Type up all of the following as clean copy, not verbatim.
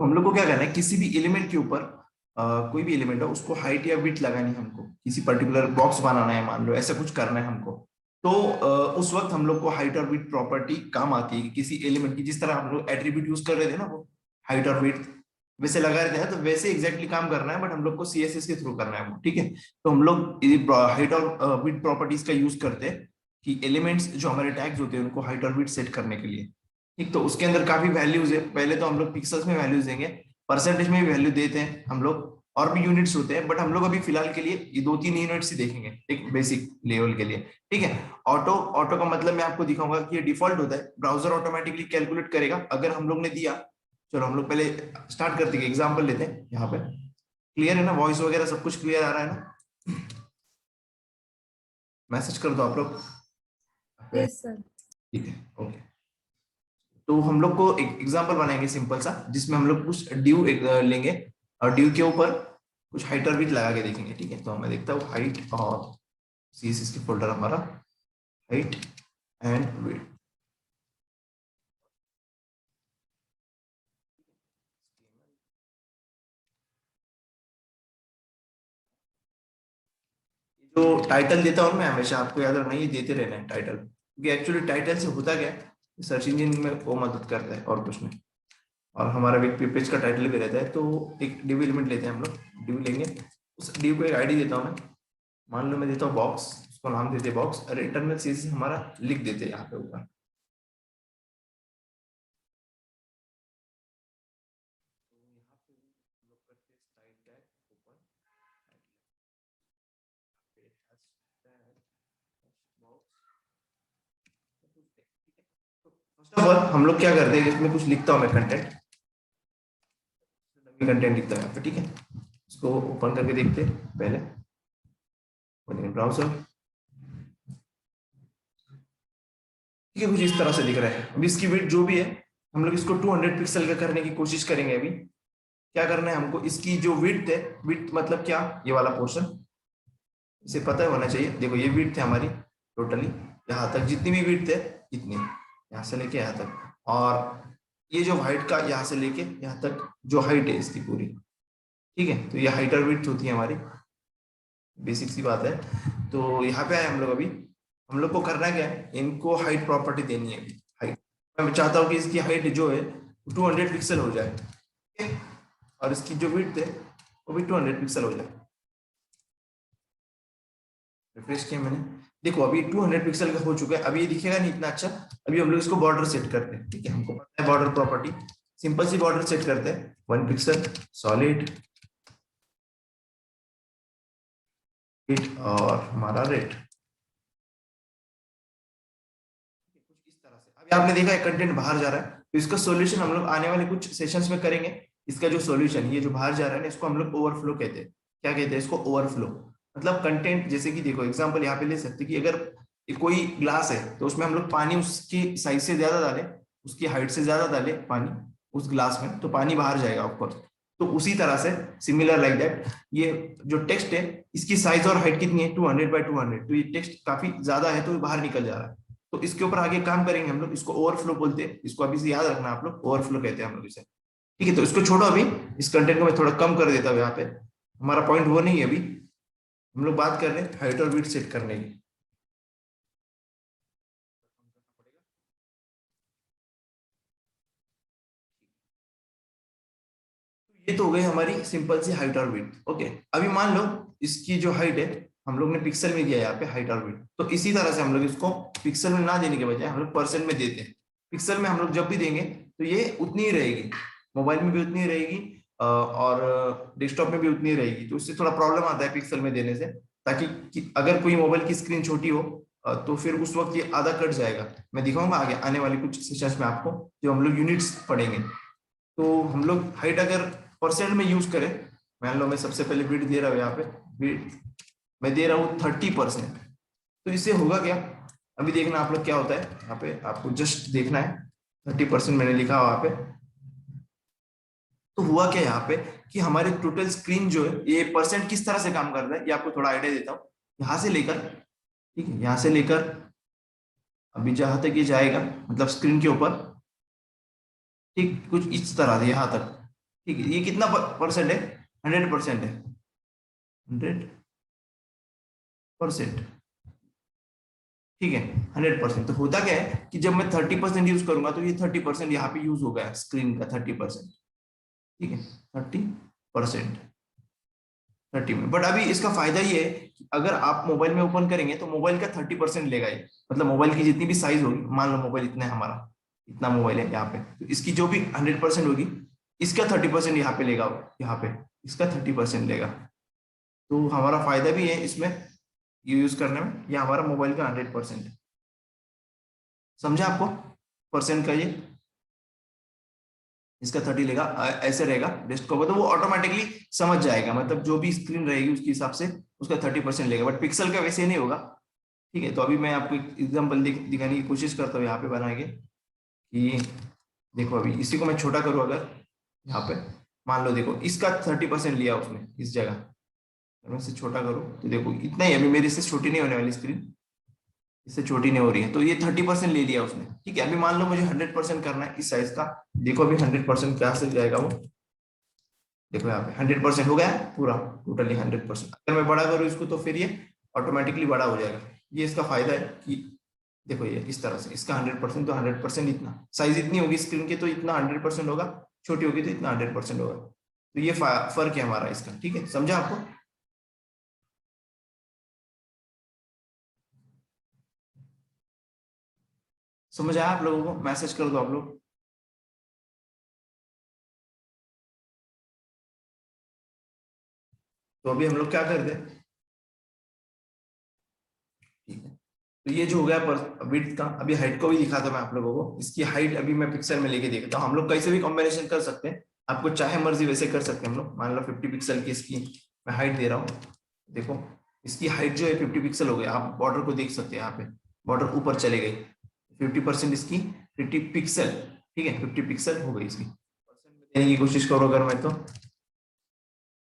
तो हम लोग को क्या करना है, किसी भी एलिमेंट के ऊपर कोई भी एलिमेंट है उसको हाइट या विड्थ लगानी है हमको, किसी पर्टिकुलर बॉक्स बनाना है मान लो, ऐसा कुछ करना है हमको। तो उस वक्त हम लोग को हाइट और विड्थ प्रॉपर्टी काम आती है कि किसी एलिमेंट की, जिस तरह हम लोग एट्रीब्यूट यूज कर रहे थे ना वो हाइट और विड्थ वैसे लगा रहे थे ना, तो वैसे एग्जैक्टली काम करना है, बट हम लोग को सीएसएस के थ्रू करना है वो, ठीक है। तो हम लोग हाइट और विड्थ प्रॉपर्टीज का यूज करते हैं कि एलिमेंट्स जो हमारे टैग्स होते हैं उनको हाइट और विड्थ सेट करने के लिए। ठीक, तो उसके अंदर काफी वैल्यूज है। पहले तो हम लोग पिक्सल्स में वैल्यूज देंगे, परसेंटेज में भी वैल्यू देते हैं हम लोग, और भी यूनिट्स होते हैं, बट हम लोग अभी फिलहाल के लिए ये 2-3 यूनिट्स ही देखेंगे एक बेसिक लेवल के लिए। ठीक है। ऑटो ऑटो का मतलब मैं आपको दिखाऊंगा कि ये डिफॉल्ट होता है, ब्राउजर ऑटोमेटिकली कैलकुलेट करेगा अगर हम लोग ने दिया। चलो हम लोग पहले स्टार्ट करते हैं, एग्जाम्पल लेते हैं यहाँ पे। क्लियर है ना, वॉइस वगैरह सब कुछ क्लियर आ रहा है ना? मैसेज कर दो आप लोग। Yes sir. ठीक है, ओके। तो हम लोग को एक एग्जांपल बनाएंगे सिंपल सा, जिसमें हम लोग कुछ ड्यू लेंगे और ड्यू के ऊपर कुछ हाइट और विड्थ लगा के देखेंगे। ठीक है, तो मैं देखता हूँ हाइट और सीएसएस की फोल्डर हमारा हाइट एंड विड्थ। जो टाइटल देता हूँ मैं हमेशा, आपको याद रखना ये देते रहना है टाइटल, क्योंकि एक्चुअली टाइटल से होता क्या है, सर्च इंजन में वो मदद करता है और कुछ नहीं। और हमारा वेब पेज का टाइटल भी रहता है। तो एक डिव एलिमेंट लेते हैं हम लोग, डिव लेंगे, उस डिव को एक आईडी देता हूँ मैं। मान लो मैं देता हूँ बॉक्स, उसको नाम देते बॉक्स, और इंटरनल सीएसएस हमारा लिख देते हैं यहाँ पे ऊपर। तो यहाँ पे हम लोग करते हैं स्टाइल टैग ऊपर, फर्स्ट ऑफ ऑल हम लोग क्या करते हैं, इसमें कुछ लिखता हूँ मैं कंटेंट, कंटेंट लिखता हूँ यहाँ पे। ठीक है, इसको ओपन करके देखते हैं पहले ब्राउजर। ठीक है, कुछ इस तरह से दिख रहा है। अभी इसकी विड्थ जो भी है हम लोग इसको 200 पिक्सल का करने की कोशिश करेंगे। अभी क्या करना है हमको, इसकी जो विड्थ है, विड्थ मतलब क्या, ये वाला पोर्शन इसे पता होना चाहिए। देखो ये विड्थ है हमारी टोटली, यहाँ तक जितनी भी विड्थ है इतनी, यहाँ से लेके यहाँ तक, और ये जो हाइट का यहाँ से लेके यहाँ तक जो हाइट है इसकी पूरी। ठीक है, तो ये हाइट और विड्थ होती है हमारी, बेसिक सी बात है। तो यहाँ पे आए हम लोग। अभी हम लोग को करना क्या है, इनको हाइट प्रॉपर्टी देनी है। हाइट मैं चाहता हूँ कि इसकी हाइट जो है 200 पिक्सल हो जाए, ठीक है? और इसकी जो विड्थ है वो भी 200 पिक्सल हो जाए। रिफ्रेश किया मैंने, देखो अभी 200 पिक्सल का हो चुका है। अभी ये दिखेगा नहीं इतना अच्छा। अभी हम लोग इसको बॉर्डर सेट करते हैं। ठीक है, हमको पता है बॉर्डर प्रॉपर्टी, सिंपल सी बॉर्डर सेट करते हैं, 1 पिक्सल सॉलिड हिट और हमारा रेड। इस तरह से अभी आपने देखा है कंटेंट बाहर जा रहा है, तो इसका सॉल्यूशन हम लोग आने वाले कुछ सेशंस में करेंगे। इसका जो सॉल्यूशन, ये जो बाहर जा रहा है ना, इसको हम लोग ओवरफ्लो कहते हैं। क्या कहते हैं इसको, ओवरफ्लो। मतलब कंटेंट, जैसे कि देखो एग्जांपल यहाँ पे ले सकते कि अगर कोई ग्लास है तो उसमें हम लोग पानी उसकी साइज से ज्यादा डालें, उसकी हाइट से ज्यादा डालें पानी उस ग्लास में, तो पानी बाहर जाएगा ऑफकोर्स। तो उसी तरह से सिमिलर लाइक दैट, ये जो टेक्स्ट है इसकी साइज और हाइट कितनी है, 200 बाय 200, तो ये टेक्स्ट काफी ज्यादा है तो ये बाहर निकल जा रहा है। तो इसके ऊपर आगे काम करेंगे हम लोग, इसको ओवरफ्लो बोलते हैं। इसको अभी से याद रखना आप लोग, ओवरफ्लो कहते हैं हम लोग इसे। ठीक है, तो इसको छोड़ो अभी, इस कंटेंट को मैं थोड़ा कम कर देता हूँ यहाँ पे। हमारा पॉइंट वो नहीं है अभी, हम लोग बात कर रहे हैं हाइट और विड्थ सेट करने की। ये तो हो गई हमारी सिंपल सी हाइट और विड्थ। ओके, अभी मान लो इसकी जो हाइट है हम लोग ने पिक्सल में दिया यहाँ पे हाइट और विड्थ, तो इसी तरह से हम लोग इसको पिक्सल में ना देने के बजाय हम लोग परसेंट में देते हैं। पिक्सल में हम लोग जब भी देंगे तो ये उतनी ही रहेगी, मोबाइल में भी उतनी ही रहेगी और डेस्कटॉप में भी उतनी ही रहेगी। तो इससे थोड़ा प्रॉब्लम आता है पिक्सल में देने से, ताकि अगर कोई मोबाइल की स्क्रीन छोटी हो तो फिर उस वक्त ये आधा कट जाएगा। मैं दिखाऊंगा आगे आने वाले कुछ सेशंस में आपको, जो हम लोग यूनिट्स पढ़ेंगे। तो हम लोग हाइट अगर परसेंट में यूज करें, मान लो मैं सबसे पहले विड्थ दे रहा हूँ यहाँ पे, विड्थ मैं दे रहा हूँ 30%। तो इससे होगा क्या, अभी देखना आप लोग क्या होता है। यहाँ पे आपको जस्ट देखना है, 30% मैंने लिखा हुआ यहाँ पे। तो हुआ क्या यहाँ पे कि हमारे टोटल स्क्रीन जो है, ये परसेंट किस तरह से काम कर रहा है ये आपको थोड़ा आइडिया देता हूँ। यहाँ से लेकर, ठीक है, यहाँ से लेकर अभी जहां तक ये जाएगा, मतलब स्क्रीन के ऊपर, ठीक कुछ इस तरह से यहाँ तक, ठीक है, ये कितना परसेंट है? 100% है, 100%। ठीक है, 100%। तो होता क्या है कि जब मैं 30% यूज करूंगा तो ये 30% यहाँ पे यूज होगा स्क्रीन का 30%। ठीक है, 30%, 30 में। बट अभी इसका फायदा ये है कि अगर आप मोबाइल में ओपन करेंगे तो मोबाइल का 30% लेगा ये। मतलब मोबाइल की जितनी भी साइज होगी, मान लो मोबाइल इतना है हमारा, इतना मोबाइल है यहाँ पे, तो इसकी जो भी 100% होगी, इसका 30% यहाँ पे लेगा, यहाँ पे इसका 30% लेगा। तो हमारा फायदा भी है इसमें, ये यूज करने में। ये हमारा मोबाइल का 100% है। समझा आपको परसेंट का ये? इसका 30 लेगा, ऐसे रहेगा डेस्कटॉप, तो वो ऑटोमेटिकली समझ जाएगा, मतलब जो भी स्क्रीन रहेगी उसके हिसाब से उसका 30% लेगा। बट पिक्सल का वैसे नहीं होगा। ठीक है, तो अभी मैं आपको एक एग्जाम्पल दिखाने की कोशिश करता हूँ यहाँ पे बना के, कि देखो अभी इसी को मैं छोटा करूँ अगर, यहाँ पे मान लो, देखो इसका 30% लिया उसने इस जगह। अगर मैं इसे छोटा करूँ तो देखो इतना ही, अभी मेरे से छोटी नहीं होने वाली स्क्रीन, इससे छोटी नहीं हो रही है, तो ये 30% ले लिया उसने। ठीक है, अभी मान लो मुझे 100% करना है इस साइज का। देखो अभी 100% क्या से जाएगा वो, देखो यहाँ पे 100% हो गया है पूरा, टोटली 100%। अगर मैं बड़ा करूँ इसको तो फिर ये ऑटोमेटिकली बड़ा हो जाएगा। ये इसका फायदा है कि देखो ये इस तरह से, इसका 100% तो 100% इतना साइज, इतनी होगी स्क्रीन की तो इतना 100% होगा, छोटी होगी तो इतना 100% होगा। तो ये फर्क है हमारा इसका। ठीक है, समझा आपको? समझ आया आप लोगों को? मैसेज कर दो आप लोग। तो अभी हम लोग क्या करते हैं, ठीक है, तो ये जो हो गया पर विड्थ का, अभी हाइट को भी दिखाता मैं आप लोगों को। इसकी हाइट अभी मैं पिक्सल में लेके देखता हूँ। हम लोग कैसे भी कॉम्बिनेशन कर सकते हैं, आपको चाहे मर्जी वैसे कर सकते हैं हम लोग। मान लो 50 पिक्सल की इसकी मैं हाइट दे रहा हूँ। देखो इसकी हाइट जो है 50 पिक्सल हो गया, आप बॉर्डर को देख सकते हैं, यहाँ पे बॉर्डर ऊपर चले गई, 50% इसकी 50 पिक्सल। ठीक है, 50 पिक्सल हो गई इसकी। परसेंट में देने की कोशिश करो अगर मैं, तो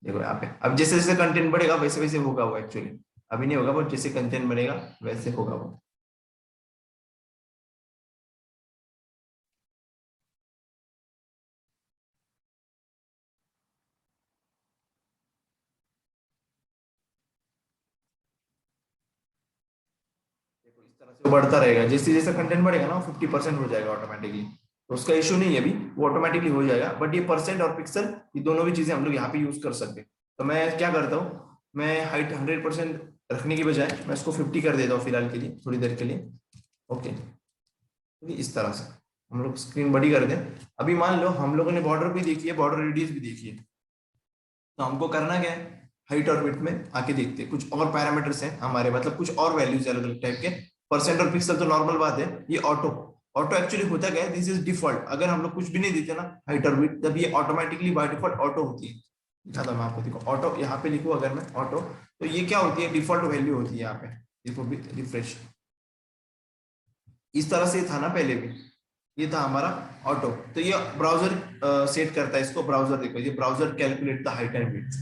देखो यहाँ पे अब जैसे जैसे कंटेंट बढ़ेगा वैसे वैसे होगा वो एक्चुअली। अभी नहीं होगा, बट जैसे कंटेंट बढ़ेगा वैसे होगा वो। देखो इस तरह से बढ़ता रहेगा, जैसे जैसे कंटेंट बढ़ेगा ना, 50% हो जाएगा ऑटोमेटिकली। तो उसका इशू नहीं है अभी, वो ऑटोमेटिकली हो जाएगा। बट ये परसेंट और पिक्सल, ये दोनों भी चीजें हम लोग यहाँ पे यूज कर सकते हैं। तो मैं क्या करता हूँ, मैं हाइट 100% रखने की बजाय मैं इसको 50 कर देता हूँ फिलहाल के लिए, थोड़ी देर के लिए। ओके, इस तरह से हम लोग स्क्रीन बड़ी कर दें। अभी मान लो हम लोगों ने बॉर्डर भी देखी है, बॉर्डर रेडियस भी देखी है, तो हमको करना क्या है, हाइट और विड्थ में आके देखते हैं। कुछ और पैरामीटर्स हैं हमारे, मतलब कुछ और वैल्यूज अलग अलग टाइप के। परसेंट और पिक्सल तो नॉर्मल बात है। ये ऑटो, ऑटो एक्चुअली होता क्या है, दिस इज डिफॉल्ट। अगर हम लोग कुछ भी नहीं देते ना हाइट और विड्थ, तब ये ऑटोमेटिकली बाय डिफॉल्ट ऑटो होती है। दिखाता हूं मैं आपको, देखो ऑटो यहाँ पे लिखूं अगर मैं ऑटो, तो ये क्या होती है, डिफॉल्ट वैल्यू होती है यहाँ पे। देखो रिफ्रेश, इस तरह से था ना पहले भी, ये था हमारा ऑटो। तो ये ब्राउजर सेट करता है इसको। ब्राउजर देखो, ये browser calculate the height and width.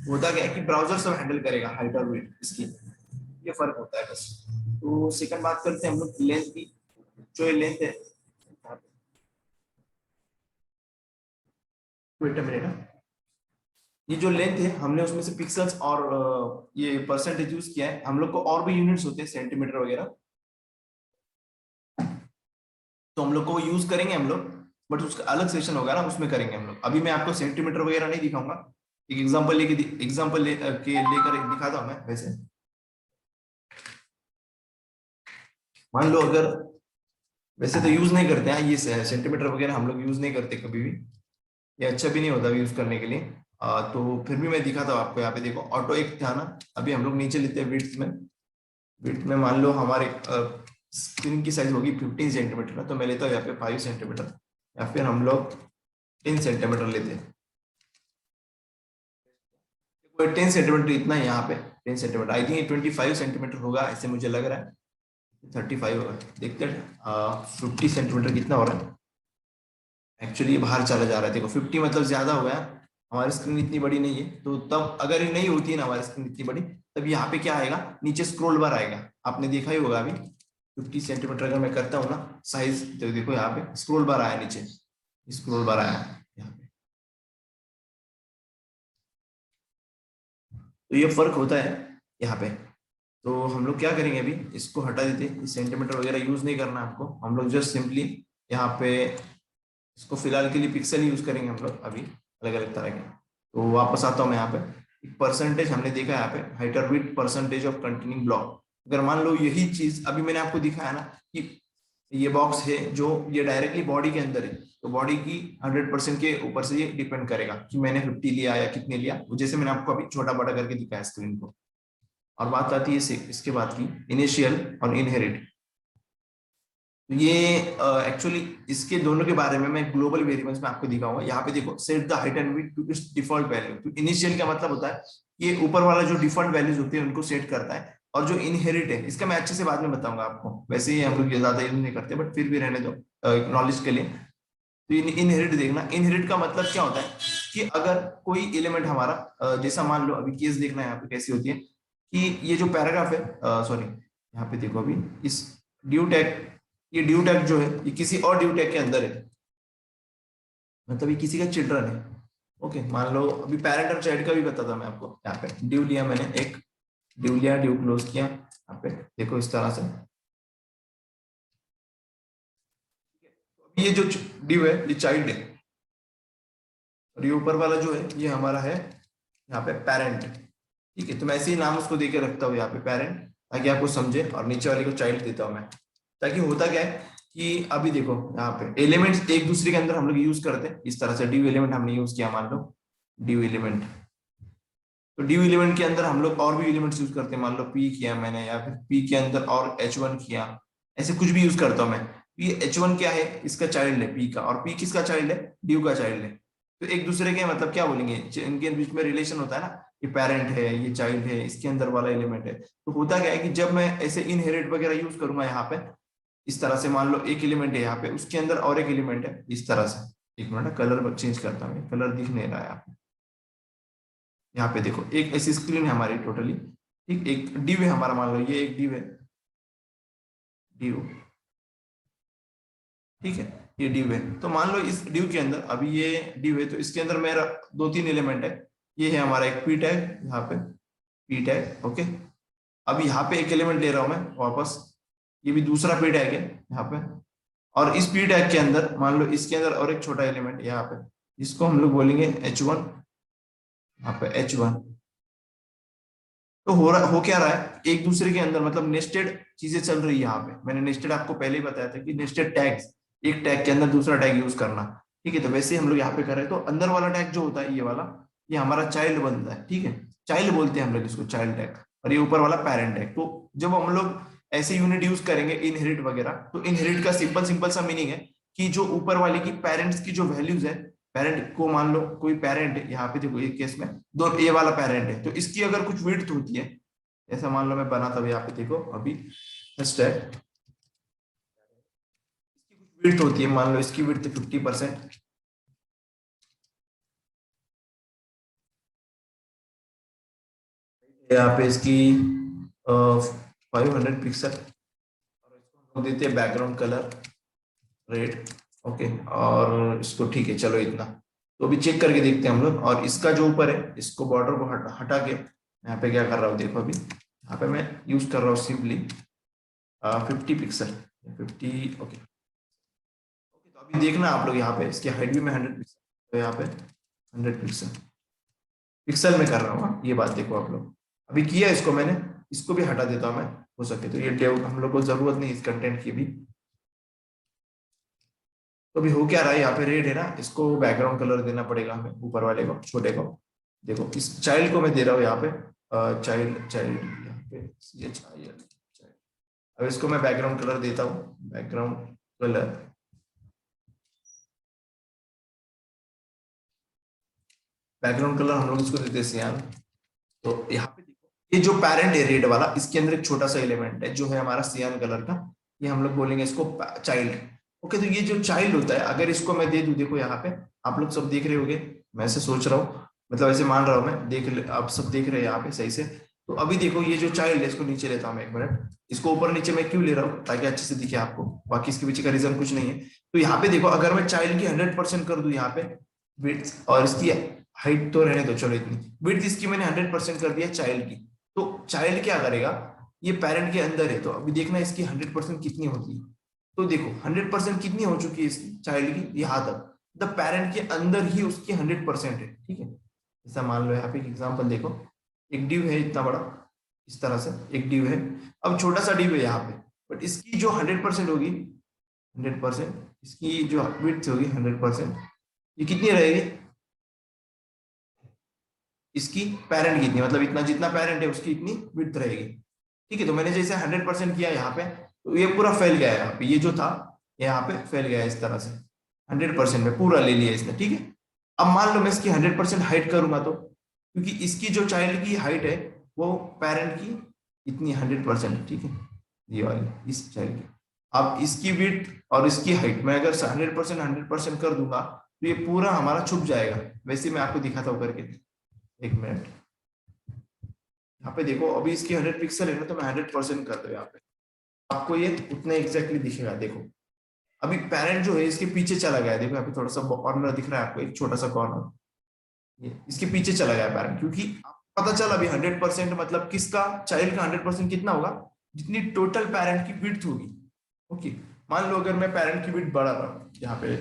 होता क्या है कि ब्राउजर सब हैंडल करेगा हाइट और विड्थ इसकी, ये फर्क होता है बस। तो सेकंड बात करते हैं हम लोग लेंथ की। जो ये लेंथ है, वेट अ मिनट, ये जो लेंथ है हमने उसमें से पिक्सल्स और ये परसेंटेज यूज किया है। हम लोग को और भी यूनिट्स होते हैं, सेंटीमीटर वगैरह, तो हम लोग को वो यूज करेंगे हम लोग। बट उसका अलग सेशन होगा ना, उसमें करेंगे हम लोग। अभी मैं आपको सेंटीमीटर वगैरह नहीं दिखाऊंगा। एक एग्जांपल एग्जांपल लेकर दिखाता हूं मैं वैसे। मान लो अगर, वैसे तो यूज नहीं करते हैं ये सेंटीमीटर वगैरह, हम लोग यूज नहीं करते कभी भी। ये अच्छा भी नहीं होता यूज करने के लिए। तो फिर भी मैं दिखाता हूँ आपको। यहाँ पे देखो ऑटो एक था ना, अभी हम लोग नीचे लेते हैं विड्थ में। विड्थ में मान लो हमारे स्क्रीन की साइज होगी 15 सेंटीमीटर, तो मैं लेता हूँ यहाँ पे 5 सेंटीमीटर, या फिर हम लोग 10 सेंटीमीटर लेते हैं। 10 सेंटीमीटर इतना है यहाँ पे, 10 सेंटीमीटर। आई थिंक 25 सेंटीमीटर होगा ऐसे मुझे लग रहा है, 35 होगा। देखते हैं 50 सेंटीमीटर कितना हो रहा है। एक्चुअली ये बाहर चला जा रहा है, देखो 50 मतलब ज्यादा हो गया। हमारी स्क्रीन इतनी बड़ी नहीं है, तो तब अगर ये नहीं होती है ना हमारी स्क्रीन इतनी बड़ी, तब यहाँ पे क्या आएगा, नीचे स्क्रोल बार आएगा। आपने देखा ही होगा अभी 50 सेंटीमीटर अगर मैं करता हूँ ना साइज, तो देखो यहाँ पे स्क्रोल बार आया नीचे, स्क्रोल बार आया यहाँ पे। तो ये फर्क होता है यहाँ पे। तो हम लोग क्या करेंगे, अभी इसको हटा देते, सेंटीमीटर वगैरह यूज नहीं करना हमको, हम लोग जस्ट सिंपली यहाँ पे इसको फिलहाल के लिए पिक्सल यूज करेंगे हम लोग अभी, अलग अलग तरह के। तो वापस आता हूँ मैं यहाँ पे, एक परसेंटेज हमने देखा यहाँ पे, हाइट और width percentage of containing block. अगर मान लो यही चीज अभी मैंने आपको दिखाया ना कि ये बॉक्स है जो ये डायरेक्टली बॉडी के अंदर है, तो बॉडी की 100% के ऊपर से ये डिपेंड करेगा कि मैंने 50 लिया या कितने लिया, जैसे मैंने आपको अभी छोटा बड़ा करके दिखाया स्क्रीन को। और बात आती है इसके बाद की इनिशियल और इनहेरिट। ये एक्चुअली इसके दोनों के बारे में मैं ग्लोबल वेरिएबल्स में आपको दिखाऊंगा। यहाँ पे देखो, set the height and width to its default value. तो इनिशियल का मतलब होता है ये ऊपर वाला जो डिफॉल्ट वैल्यूज होती है उनको सेट करता है, और जो इनहेरिट है इसका मैं अच्छे से बाद में बताऊंगा आपको, वैसे ही हम लोग ये ज्यादा यूज नहीं करते, बट फिर भी रहने दो नॉलेज के लिए। तो इनहेरिट देखना, इनहेरिट का मतलब क्या होता है कि अगर कोई एलिमेंट हमारा जैसा मान लो अभी केस देखना है यहाँ पे कैसी होती है कि ये जो पैराग्राफ है, सॉरी यहाँ पे देखो अभी इस ड्यू टैग, ये ड्यू टैग जो है ये किसी और ड्यू टैग के अंदर है, मतलब ये किसी का चिल्ड्रन है। ओके, मान लो अभी पेरेंट और चाइल्ड का भी बताता मैं आपको। यहाँ पे ड्यू लिया मैंने, एक ड्यू लिया, ड्यू क्लोज किया, यहाँ पे देखो इस तरह से। ये जो ड्यू है ये चाइल्ड है, और ये ऊपर वाला जो है ये हमारा है यहाँ पे पेरेंट। ठीक है, तो मैं ऐसे ही नाम उसको देके रखता हूँ यहाँ पे पेरेंट, ताकि आपको समझे, और नीचे वाले को चाइल्ड देता हूँ मैं। ताकि होता क्या है कि अभी देखो यहाँ पे एलिमेंट्स एक दूसरे के अंदर हम लोग यूज करते हैं इस तरह से। ड्यू एलिमेंट हमने यूज किया, मान लो ड्यू एलिमेंट, तो ड्यू एलिमेंट के अंदर हम लोग और भी एलिमेंट्स यूज करते हैं, मान लो पी किया मैंने, या फिर पी के अंदर और H1 किया, ऐसे कुछ भी यूज करता हूँ मैं। ये H1 क्या है, इसका चाइल्ड है पी का, और पी किसका चाइल्ड है, ड्यू का चाइल्ड है। तो एक दूसरे के मतलब क्या बोलेंगे, इनके बीच में रिलेशन होता है ना, ये पेरेंट है ये चाइल्ड है, इसके अंदर वाला एलिमेंट है। तो होता क्या है कि जब मैं ऐसे इनहेरिट वगैरह यूज करूंगा यहाँ पे इस तरह से, मान लो एक एलिमेंट है यहाँ पे, उसके अंदर और एक एलिमेंट है इस तरह से। एक मिनट, कलर चेंज करता हूँ, कलर दिख नहीं रहा है यहाँ पे। यहाँ पे देखो एक ऐसी स्क्रीन है हमारी टोटली, ठीक, एक डिव है हमारा, मान लो ये एक डिव है, डिव, ठीक है, ये डिव है। तो मान लो इस डिव के अंदर अभी ये डिव है, तो इसके अंदर मेरा दो तीन एलिमेंट है। ये है हमारा एक पी टैग, यहाँ पे पी टैग, ओके। अब यहाँ पे एक एलिमेंट ले रहा हूं मैं वापस, ये भी दूसरा पी टैग है यहाँ पे, और इस पी टैग के अंदर मान लो इसके अंदर और एक छोटा एलिमेंट यहाँ पे, इसको हम लोग बोलेंगे H1, यहाँ पे H1। तो हो क्या रहा है एक दूसरे के अंदर, मतलब नेस्टेड चीजें चल रही है यहाँ पे। मैंने नेस्टेड आपको पहले ही बताया था कि नेस्टेड टैग्स, एक टैग के अंदर दूसरा टैग यूज करना। ठीक है, तो वैसे ही हम लोग यहाँ पे कर रहे हैं। तो अंदर वाला टैग जो होता है ये वाला, ये हमारा चाइल्ड बनता है, ठीक है, चाइल्ड बोलते हैं हम लोग इसको, चाइल्ड टैग। और ये ऊपर वाला पेरेंट टैग। तो जब हम लोग ऐसे यूनिट यूज करेंगे इनहेरिट वगैरह, तो इनहेरिट का सिंपल सिंपल सा मीनिंग है कि जो ऊपर वाले की पेरेंट्स की जो वैल्यूज है, पेरेंट को मान लो कोई पेरेंट है यहाँ पे, देखो एक केस में दो ए वाला पेरेंट है, तो इसकी अगर कुछ विड्थ होती है, ऐसा मान लो मैं बनाता हूँ यहाँ पे, देखो अभी फर्स्ट है, इसकी कुछ विड्थ होती है, मान लो इसकी विड्थ 50%, यहाँ पे इसकी 500 पिक्सल, और इसको हम लोग देते हैं बैकग्राउंड कलर रेड, ओके। और इसको ठीक है, चलो इतना। तो अभी चेक करके देखते हैं हम लोग। और इसका जो ऊपर है, इसको बॉर्डर को हटा के यहाँ पे क्या कर रहा हूँ, देखो अभी यहाँ पे मैं यूज कर रहा हूँ सिंपली 50 पिक्सल, 50, ओके। तो अभी देखना आप लोग यहाँ पे, इसकी हाइट भी मैं 100 पिक्सल, तो यहाँ पे 100 पिक्सल, पिक्सल में कर रहा हूँ, ये बात देखो आप लोग। अभी किया इसको मैंने, इसको भी हटा देता हूँ मैं, हो सके तो ये डेव हम लोग को जरूरत नहीं इस कंटेंट की भी। तो अभी हो क्या रहा है, यहाँ पे रेड है ना, इसको बैकग्राउंड कलर देना पड़ेगा हमें, ऊपर वाले को, छोटे को। देखो इस चाइल्ड को मैं दे रहा हूँ यहाँ पे, चाइल्ड चाइल्ड यहाँ पे चाइल्ड। अब इसको मैं बैकग्राउंड कलर देता हूँ, बैकग्राउंड कलर, बैकग्राउंड कलर हम लोग इसको देते हैं सियान। तो यहाँ पे देखो ये जो पेरेंट है रेड वाला, इसके अंदर एक छोटा सा एलिमेंट है जो है हमारा सियान कलर का, ये हम लोग बोलेंगे इसको चाइल्ड। ओके, तो ये जो चाइल्ड होता है, अगर इसको मैं दे दूं, देखो यहाँ पे आप लोग सब देख रहे होगे, मैं ऐसे सोच रहा हूँ, मतलब ऐसे मान रहा हूँ मैं, देख आप सब देख रहे हैं यहाँ पे सही से। तो अभी देखो ये जो चाइल्ड है, इसको नीचे लेता हूँ मैं, एक मिनट। इसको ऊपर नीचे मैं क्यों ले रहा हूँ, ताकि अच्छे से दिखे आपको, बाकी इसके पीछे का रीजन कुछ नहीं है। तो यहाँ पे देखो, अगर मैं चाइल्ड की 100% कर दूं यहाँ पे विड्थ, और इसकी हाइट तो रहने दो, चलो इतनी। विड्थ इसकी मैंने 100% कर दिया चाइल्ड की। तो चाइल्ड क्या करेगा, ये पेरेंट के अंदर है, तो अभी देखना इसकी 100% कितनी होती है। तो देखो 100% कितनी हो चुकी है इसकी चाइल्ड की, यहाँ तक। द पेरेंट के अंदर ही उसकी 100% है, ठीक है। ऐसा मान लो, यहाँ पे एक एग्जाम्पल देखो, एक डिव है इतना बड़ा, इस तरह से एक डिव है। अब छोटा सा डिव है यहाँ पे, बट इसकी जो 100% होगी, 100% इसकी जो विड्थ होगी 100%, ये कितनी रहेगी, इसकी पेरेंट कितनी, मतलब इतना जितना पेरेंट है उसकी इतनी विड्थ रहेगी, ठीक है। तो मैंने जैसे 100% किया यहाँ पे, तो ये पूरा फैल गया है यहाँ पे, ये जो था यहाँ पे फैल गया है इस तरह से, 100% में पूरा ले लिया इसने, ठीक है। अब मान लो मैं इसकी 100% हाइट करूंगा, तो क्योंकि इसकी जो चाइल्ड की हाइट है वो पेरेंट की इतनी 100%, ठीक है, ये वाली इस चाइल्ड की। अब इसकी विड्थ और इसकी हाइट मैं अगर 100% कर दूंगा, तो ये पूरा हमारा छुप जाएगा। वैसे मैं आपको दिखाता हूँ करके, एक मिनट। यहाँ पे देखो, अभी इसकी 100 पिक्सल है ना, तो मैं 100% कर दो यहाँ पे, आपको ये उतना एग्जैक्टली दिखेगा। देखो अभी पेरेंट जो है इसके पीछे चला गया है, देखो यहाँ पे थोड़ा सा कॉर्नर दिख रहा है आपको, एक छोटा सा कॉर्नर, ये इसके पीछे चला गया पेरेंट, क्योंकि आपको पता चला अभी 100% मतलब किसका, चाइल्ड का 100% कितना होगा, जितनी टोटल पेरेंट की विड्थ होगी। ओके, मान लो अगर मैं पेरेंट की विड्थ बढ़ा रहा हूँ, यहाँ पे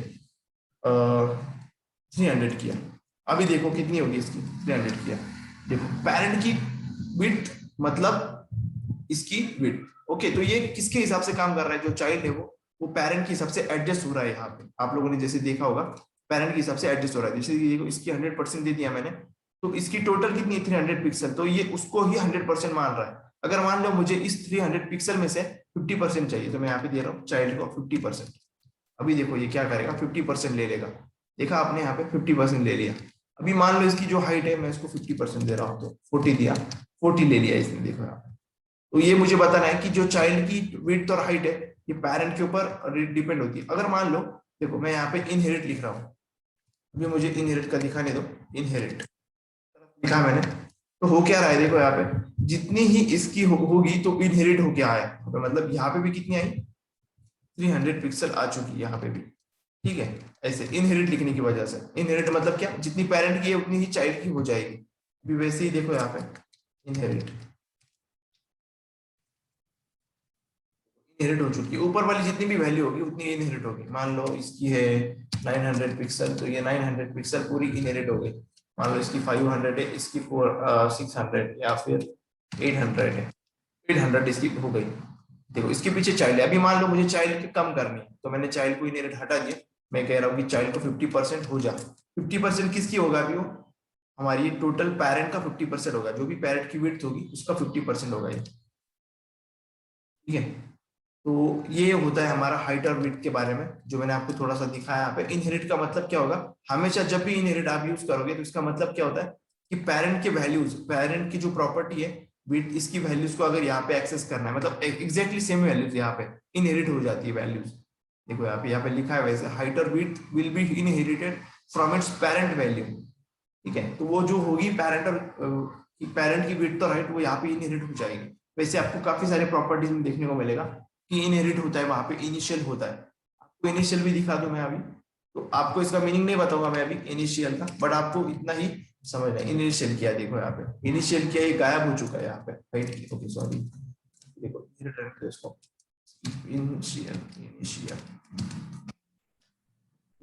300 किया, अभी देखो कितनी होगी इसकी, 300 किया, देखो पेरेंट की विड्थ मतलब इसकी विड्थ। ओके, तो ये किसके हिसाब से काम कर रहा है, जो चाइल्ड है वो पेरेंट के हिसाब से एडजस्ट हो रहा है। यहाँ पे आप लोगों ने जैसे देखा होगा, पेरेंट के हिसाब से एडजस्ट हो रहा है। जैसे देखो इसकी 100% दे दिया मैंने, तो इसकी टोटल कितनी है, 300 पिक्सल, तो ये उसको ही 100% मान रहा है। अगर मान लो मुझे इस 300 पिक्सल में से 50% चाहिए, तो मैं यहाँ पे दे रहा हूँ चाइल्ड को 50%। अभी देखो ये क्या करेगा, 50% ले लेगा। देखा आपने यहाँ पे 50% ले लिया। अभी मान लो इसकी जो हाइट है, मैं इसको 50% दे रहा हूँ, तो 40 दिया, 40 ले लिया इसने, देखो यहाँ पे। तो ये मुझे बताना है कि जो चाइल्ड की विड्थ और हाइट है, ये पेरेंट के ऊपर डिपेंड होती है। अगर मान लो, देखो मैं यहाँ पे इनहेरिट लिख रहा हूँ, अभी मुझे इनहेरिट का दिखाने दो, इनहेरिट लिखा मैंने, तो हो क्या रहा है, देखो यहाँ पे जितनी ही इसकी होगी तो इनहेरिट हो क्या आया, मतलब यहाँ पे भी कितनी आई, 300 पिक्सल आ चुकी है यहाँ पे भी, ठीक है। ऐसे इनहेरिट लिखने की वजह से, इनहेरिट मतलब क्या, जितनी पेरेंट की है उतनी ही चाइल्ड की हो जाएगी। अभी वैसे ही देखो यहाँ पे इनहेरिट, इनहेरिट हो चुकी है, ऊपर वाली जितनी भी वैल्यू होगी उतनी इनहेरिट होगी। मान लो इसकी है 900 पिक्सल, तो ये 900 पिक्सल पूरी इनहेरिट हो गई। मान लो इसकी 500 है, इसकी 600 या फिर 800 है, 800 इसकी हो गई। देखो इसके पीछे चाइल्ड है, अभी मान लो मुझे चाइल्ड की कम करनी है, तो मैंने चाइल्ड को इनहेरिट हटा दिया। मैं कह रहा हूँ कि चाइल्ड को 50% हो जा, 50% किसकी होगा अभी, वो हमारी टोटल पेरेंट का 50% होगा, जो भी पेरेंट की विड्थ होगी उसका 50% होगा ये, ठीक है। तो ये होता है हमारा हाइट और विड्थ के बारे में, जो मैंने आपको थोड़ा सा दिखाया यहाँ पे। इनहेरिट का मतलब क्या होगा, हमेशा जब भी इनहेरिट आप यूज करोगे, तो इसका मतलब क्या होता है कि पेरेंट के वैल्यूज, पेरेंट की जो प्रॉपर्टी है विड्थ, इसकी वैल्यूज को अगर यहाँ पे एक्सेस करना है, मतलब एग्जैक्टली सेम वैल्यूज यहाँ पे इनहेरिट हो जाती है वैल्यूज। देखो यहाँ पे लिखा है वैसे, हाइट और width will be inherited from its parent value, ठीक है। तो वो जो होगी पेरेंट और पेरेंट की विड्थ और हाइट, वो यहाँ पे इनहेरिट हो जाएगी। वैसे आपको काफी सारे प्रॉपर्टीज में देखने को मिलेगा कि इनहेरिट होता है, वहां पे इनिशियल होता है। आपको इनिशियल भी दिखा दूं मैं अभी, तो आपको इसका मीनिंग नहीं बताऊंगा मैं अभी इनिशियल का, बट आपको इतना ही समझना है। इनिशियल किया, देखो यहाँ पे इनिशियल किया, ये गायब हो चुका है यहाँ पे, राइट, ओके सॉरी, देखो इसको इनिशियल, इनिशियल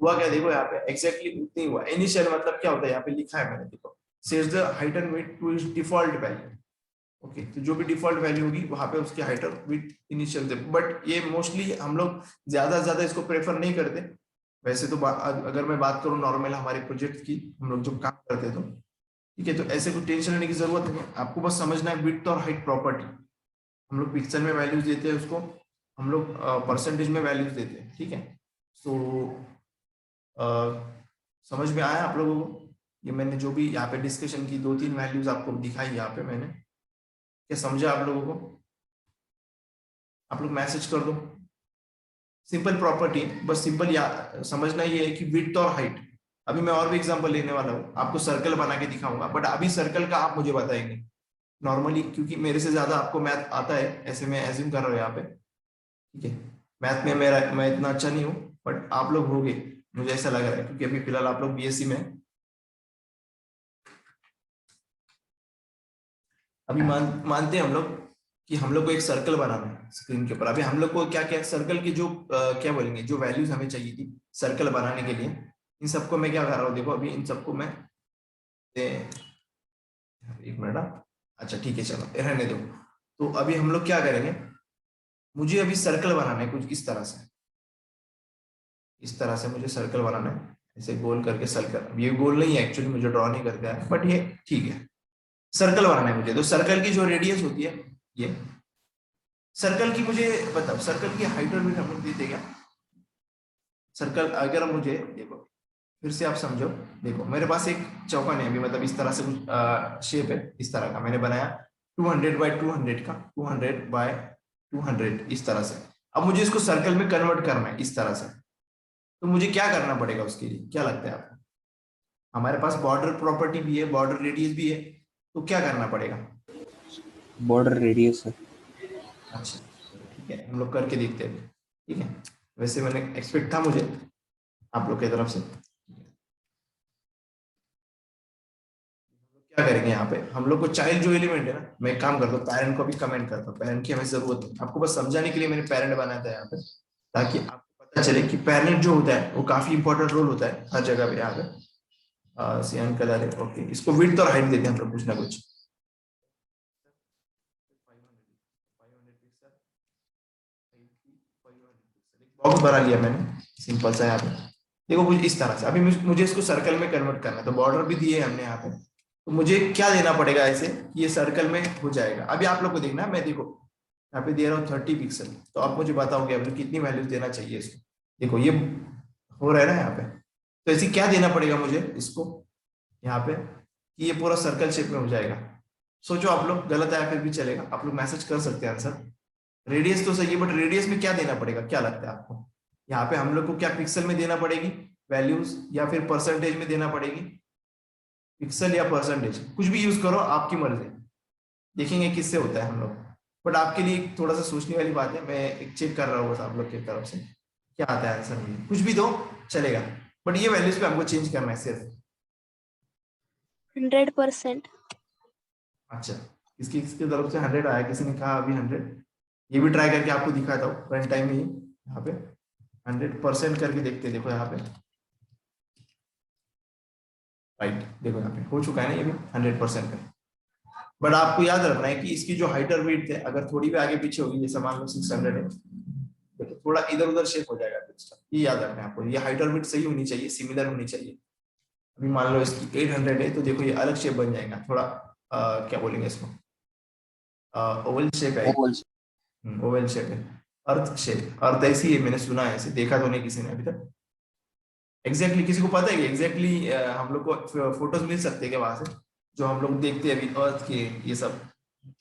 हुआ क्या, देखो यहाँ पे एग्जैक्टली उतनी हुआ। इनिशियल मतलब क्या होता है, यहाँ पे लिखा है मैंने, देखो sets the height and weight to its default value. Okay, तो जो भी डिफॉल्ट वैल्यू होगी वहां पे उसकी हाइट और विड्थ इनिशियल दे, बट ये मोस्टली हम लोग ज्यादा इसको प्रेफर नहीं करते। वैसे तो अगर मैं बात करूं नॉर्मल हमारे प्रोजेक्ट की, हम लोग जब काम करते तो, ठीक है, तो ऐसे कोई टेंशन लेने की जरूरत नहीं है। आपको बस समझना है विड्थ और हाइट प्रॉपर्टी, हम लोग पिक्सल में वैल्यूज देते हैं उसको, हम लोग परसेंटेज में वैल्यूज देते हैं, ठीक है। सो समझ में आया आप लोगों को, ये मैंने जो भी यहाँ पे डिस्कशन की 2-3 वैल्यूज आपको दिखाई यहाँ पे मैंने, क्या समझा आप लोगों को, आप लोग मैसेज कर दो। सिंपल प्रॉपर्टी, बस सिंपल या समझना ये है कि विड्थ और हाइट। अभी मैं और भी एग्जांपल लेने वाला हूँ, आपको सर्कल बना के दिखाऊंगा, बट अभी सर्कल का आप मुझे बताएंगे नॉर्मली, क्योंकि मेरे से ज्यादा आपको मैथ आता है, ऐसे मैं एज्यूम कर रहा हूँ यहाँ पे, ठीक है। मैथ में मैं इतना अच्छा नहीं हूँ, बट आप लोग होगे, मुझे ऐसा लग रहा है, क्योंकि अभी फिलहाल आप लोग बीएससी में अभी मानते हैं हम लोग कि हम लोग को एक सर्कल बनाना है स्क्रीन के ऊपर। अभी हम लोग को क्या क्या सर्कल की जो क्या बोलेंगे, जो वैल्यूज हमें चाहिए थी सर्कल बनाने के लिए, इन सबको मैं क्या कर रहा हूँ, देखो अभी इन सबको मैं एक मिनट। अच्छा ठीक है, चलो रहने दो। तो अभी हम लोग क्या करेंगे, मुझे अभी सर्कल बनाना है कुछ इस तरह से। इस तरह से मुझे सर्कल बनाना है, ऐसे गोल करके सर्कल। ये गोल नहीं है एक्चुअली, मुझे ड्रॉ नहीं करके आया, बट ये ठीक है। सर्कल बनाना है मुझे, तो सर्कल की जो रेडियस होती है ये, सर्कल की मुझे बताओ, सर्कल की हाइट और विड्थ हम लोग देते क्या? सर्कल अगर मुझे देखो, फिर से आप समझो, देखो मेरे पास एक चौकन है अभी, मतलब इस तरह से कुछ शेप है, इस तरह का मैंने बनाया 200 बाय 200 का, 200 बाय 200 इस तरह से। अब मुझे इसको सर्कल में कन्वर्ट करना है इस तरह से, तो मुझे क्या करना पड़ेगा उसके लिए, क्या लगता है आपको? हमारे पास बॉर्डर प्रॉपर्टी भी है, बॉर्डर रेडियस भी है, तो क्या करना पड़ेगा? बॉर्डर रेडियस है। अच्छा चलो ठीक है, हम लोग करके देखते हैं, ठीक है। वैसे मैंने एक्सपेक्ट था मुझे आप लोग की तरफ से। क्या करेंगे यहाँ पे, हम लोग को चाइल्ड जो एलिमेंट है ना, मैं एक काम करता हूँ, पेरेंट को भी कमेंट करता हूँ, पेरेंट की हमें जरूरत है। आपको बस समझाने के लिए मैंने पेरेंट बनाया था यहाँ पे, ताकि आपको पता चले कि पेरेंट जो होता है वो काफी इंपॉर्टेंट रोल होता है हर जगह पे। यहाँ पे सियान कलर है, ओके, इसको विड्थ और हाइट देते हैं हम लोग कुछ ना कुछ। बॉक्स बना लिया मैंने सिंपल सा यहाँ पे। देखो कुछ इस तरह से, अभी मुझे इसको सर्कल में कन्वर्ट करना है, तो बॉर्डर भी दिए हमने यहाँ पे, तो मुझे क्या देना पड़ेगा ऐसे कि ये सर्कल में हो जाएगा। अभी आप लोग को देखना है, मैं देखो यहाँ पे दे रहा हूँ 30 पिक्सल, तो आप मुझे बताओगे अभी कितनी वैल्यूज देना चाहिए इसको। देखो ये हो रहा है ना यहाँ पे, तो ऐसे क्या देना पड़ेगा मुझे इसको यहाँ पे कि ये पूरा सर्कल शेप में हो जाएगा। सोचो आप लोग, गलत आया फिर भी चलेगा, आप लोग मैसेज कर सकते हैं आंसर। रेडियस तो सही है, बट रेडियस में क्या देना पड़ेगा, क्या लगता है आपको? यहाँ पे हम लोग को क्या पिक्सल में देना पड़ेगी वैल्यूज, या फिर परसेंटेज में देना पड़ेगी? पिक्सल या परसेंटेज, कुछ भी यूज करो, आपकी मर्जी, देखेंगे किससे होता है हम लोग। बट आपके लिए थोड़ा सा सोचने वाली बात है, मैं एक चेक कर रहा हूँ बस आप लोग की तरफ से क्या आता है आंसर। मुझे कुछ भी दो चलेगा, बट ये वैल्यूज पे हमको चेंज करना है सिर्फ। 100%। अच्छा, किसकी किसकी तरफ से 100 आया, किसी ने कहा अभी 100? ये भी ट्राई करके आपको दिखाता हूँ रन टाइम में ही, यहाँ पे 100% करके देखते हैं। देखो यहाँ पे राइट, देखो यहाँ पे हो चुका है ना ये भी 100% का। बट आपको याद रखना है कि इसकी जो हाइट और वेट है, अगर थोड़ी भी आगे पीछे होगी, जैसे मान लो 600 है, तो थोड़ा इधर उधर शेप हो जाएगा टेक्स्ट। ये याद रखना है आपको, ये हाइट और वेट सही होनी चाहिए, सिमिलर होनी चाहिए। अभी मान लो इसकी 800 है, तो देखो ये अलग शेप बन जाएगा थोड़ा, क्या बोलेंगे इसको, ओवल शेप है, ओवल। ओवल शेप है, अर्थ शेप। अर्थ ऐसी है, मैंने सुना है, ऐसे देखा तो नहीं किसी ने अभी तक एग्जैक्टली। किसी को पता है कि एग्जैक्टली हम लोग को फोटोज मिल सकते हैं क्या वहां से, जो हम लोग देखते हैं अभी अर्थ के ये सब?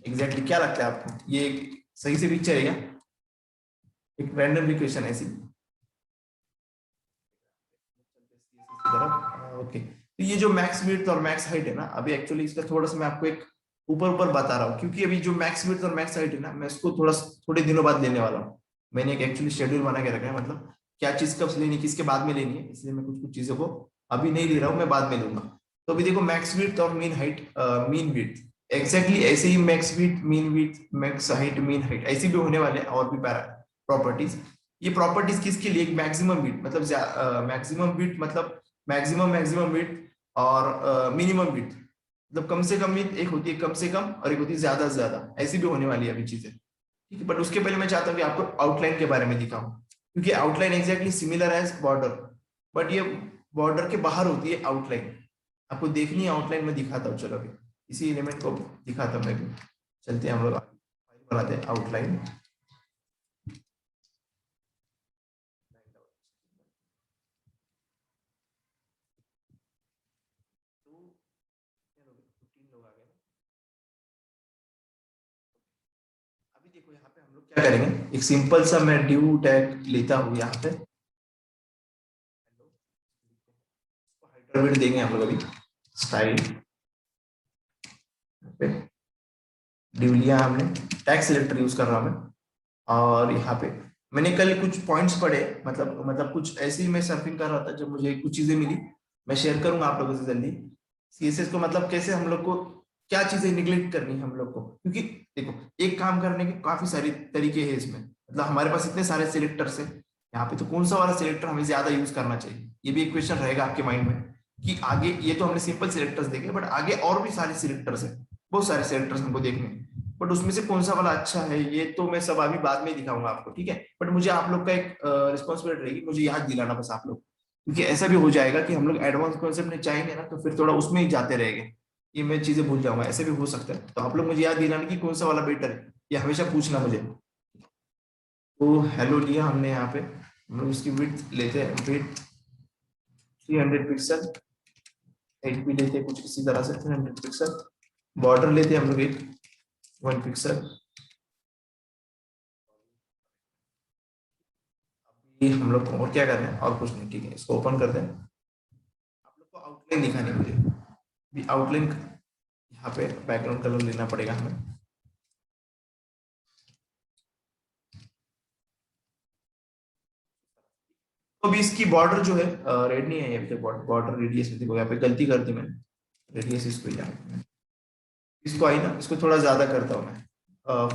एग्जैक्टली क्या लगता है आपको, ये सही से पिक्चर है क्या? एक रैंडम क्वेश्चन ऐसी तरफ, ओके। तो ये जो मैक्स विड्थ और मैक्स हाइट है ना, अभी एक्चुअली इसका थोड़ा सा मैं आपको एक ऊपर ऊपर बता रहा हूँ, क्योंकि अभी जो मैक्स विड्थ और मैक्स हाइट है ना, मैं इसको थोड़े दिनों बाद लेने वाला हूँ। मैंने एक एक्चुअली शेड्यूल बना के रखा है, मतलब क्या चीज कब लेनी, किसके बाद में लेनी है, इसलिए मैं कुछ कुछ चीजों को अभी नहीं ले रहा हूँ, मैं बाद में लूंगा। तो अभी देखो मैक्स विड्थ और min height, min width exactly ऐसे ही, max width min width max height min height ऐसे भी होने वाले हैं, और भी प्रॉपर्टीज। ये प्रॉपर्टीज किसके लिए, मैक्सिमम विड्थ मतलब मैक्सिमम विड्थ मतलब मैक्सिमम मैक्सिमम विड्थ, और मिनिमम विड्थ मतलब कम से कम विड्थ एक होती है कम से कम, और एक होती है ज्यादा से ज्यादा, ऐसी भी होने वाली है अभी चीजें, ठीक है। बट उसके पहले मैं चाहता हूँ कि आपको आउटलाइन के बारे में दिखाऊं, क्योंकि आउटलाइन एग्जैक्टली सिमिलर है बॉर्डर, बट ये बॉर्डर के बाहर होती है आउटलाइन। आपको देखनी है आउटलाइन, में दिखाता हूँ, चलो अभी इसी एलिमेंट को दिखाता हूँ मैं भी। चलते हैं हम लोग फाइल बनाते हैं आउटलाइन। अभी देखो यहाँ पे हम लोग क्या करेंगे, एक सिंपल सा मैं ड्यू टैग लेता हूँ यहाँ पे, हाइड्रोविड देंगे हम लोग अभी, स्टाइल पे ड्यू लिया हमने, टैग सिलेक्टर यूज कर रहा हूँ मैं। और यहाँ पे मैंने कल कुछ पॉइंट्स पढ़े, मतलब कुछ ऐसे ही मैं सर्फिंग कर रहा था, जब मुझे कुछ चीजें मिली, मैं शेयर करूंगा आप लोगों से जल्दी। सीएसएस को मतलब कैसे हम लोग को क्या चीजें निगलेक्ट करनी है हम लोग को, क्योंकि देखो एक काम करने के काफी सारे तरीके हैं इसमें, मतलब हमारे पास इतने सारे सिलेक्टर्स है यहाँ पे, तो कौन सा वाला सिलेक्टर हमें ज्यादा यूज करना चाहिए, ये भी एक क्वेश्चन रहेगा आपके माइंड में कि आगे, ये तो हमने सिंपल सिलेक्टर्स देखे बट आगे और भी सारे सिलेक्टर्स है, बहुत सारे सिलेक्टर्स हमको देखने, बट उसमें से कौन सा वाला अच्छा है ये तो मैं सब अभी बाद में दिखाऊंगा आपको, ठीक है। बट मुझे आप लोग का एक रिस्पॉन्सिबिलिटी रहेगी, मुझे याद दिलाना बस आप लोग, क्योंकि ऐसा भी हो जाएगा कि हम लोग एडवांस कॉन्सेप्ट में चाहेंगे ना तो फिर थोड़ा उसमें ही जाते रहेंगे, ये मैं चीजें भूल जाऊंगा, ऐसे भी हो सकता है, तो आप लोग मुझे याद दिलाना कि कौन सा वाला बेटर है, ये हमेशा पूछना मुझे। तो हेलो लिया हमने यहाँ पे, हम लोग इसकी विड्थ लेते हैं, विड्थ 300 पिक्सल, हाइट भी लेते हैं कुछ इसी तरह से 300 पिक्सल, बॉर्डर लेते हैं हम लोग एक 1 पिक्सल, ये हम लोग और क्या कर रहे हैं और कुछ नहीं, ठीक है, इसको ओपन करते हैं, आप लोग को आउटलाइन दिखानी है मुझे, भी आउटलाइन यहाँ पे बैकग्राउंड कलर लेना पड़ेगा हमें, तो अभी इसकी बॉर्डर जो है रेड नहीं है अभी तक, बॉर्डर रेडियस में देखो यहाँ पे गलती कर दी मैंने, रेडियस इसको यहाँ, इसको आई ना, इसको थोड़ा ज्यादा करता हूँ मैं,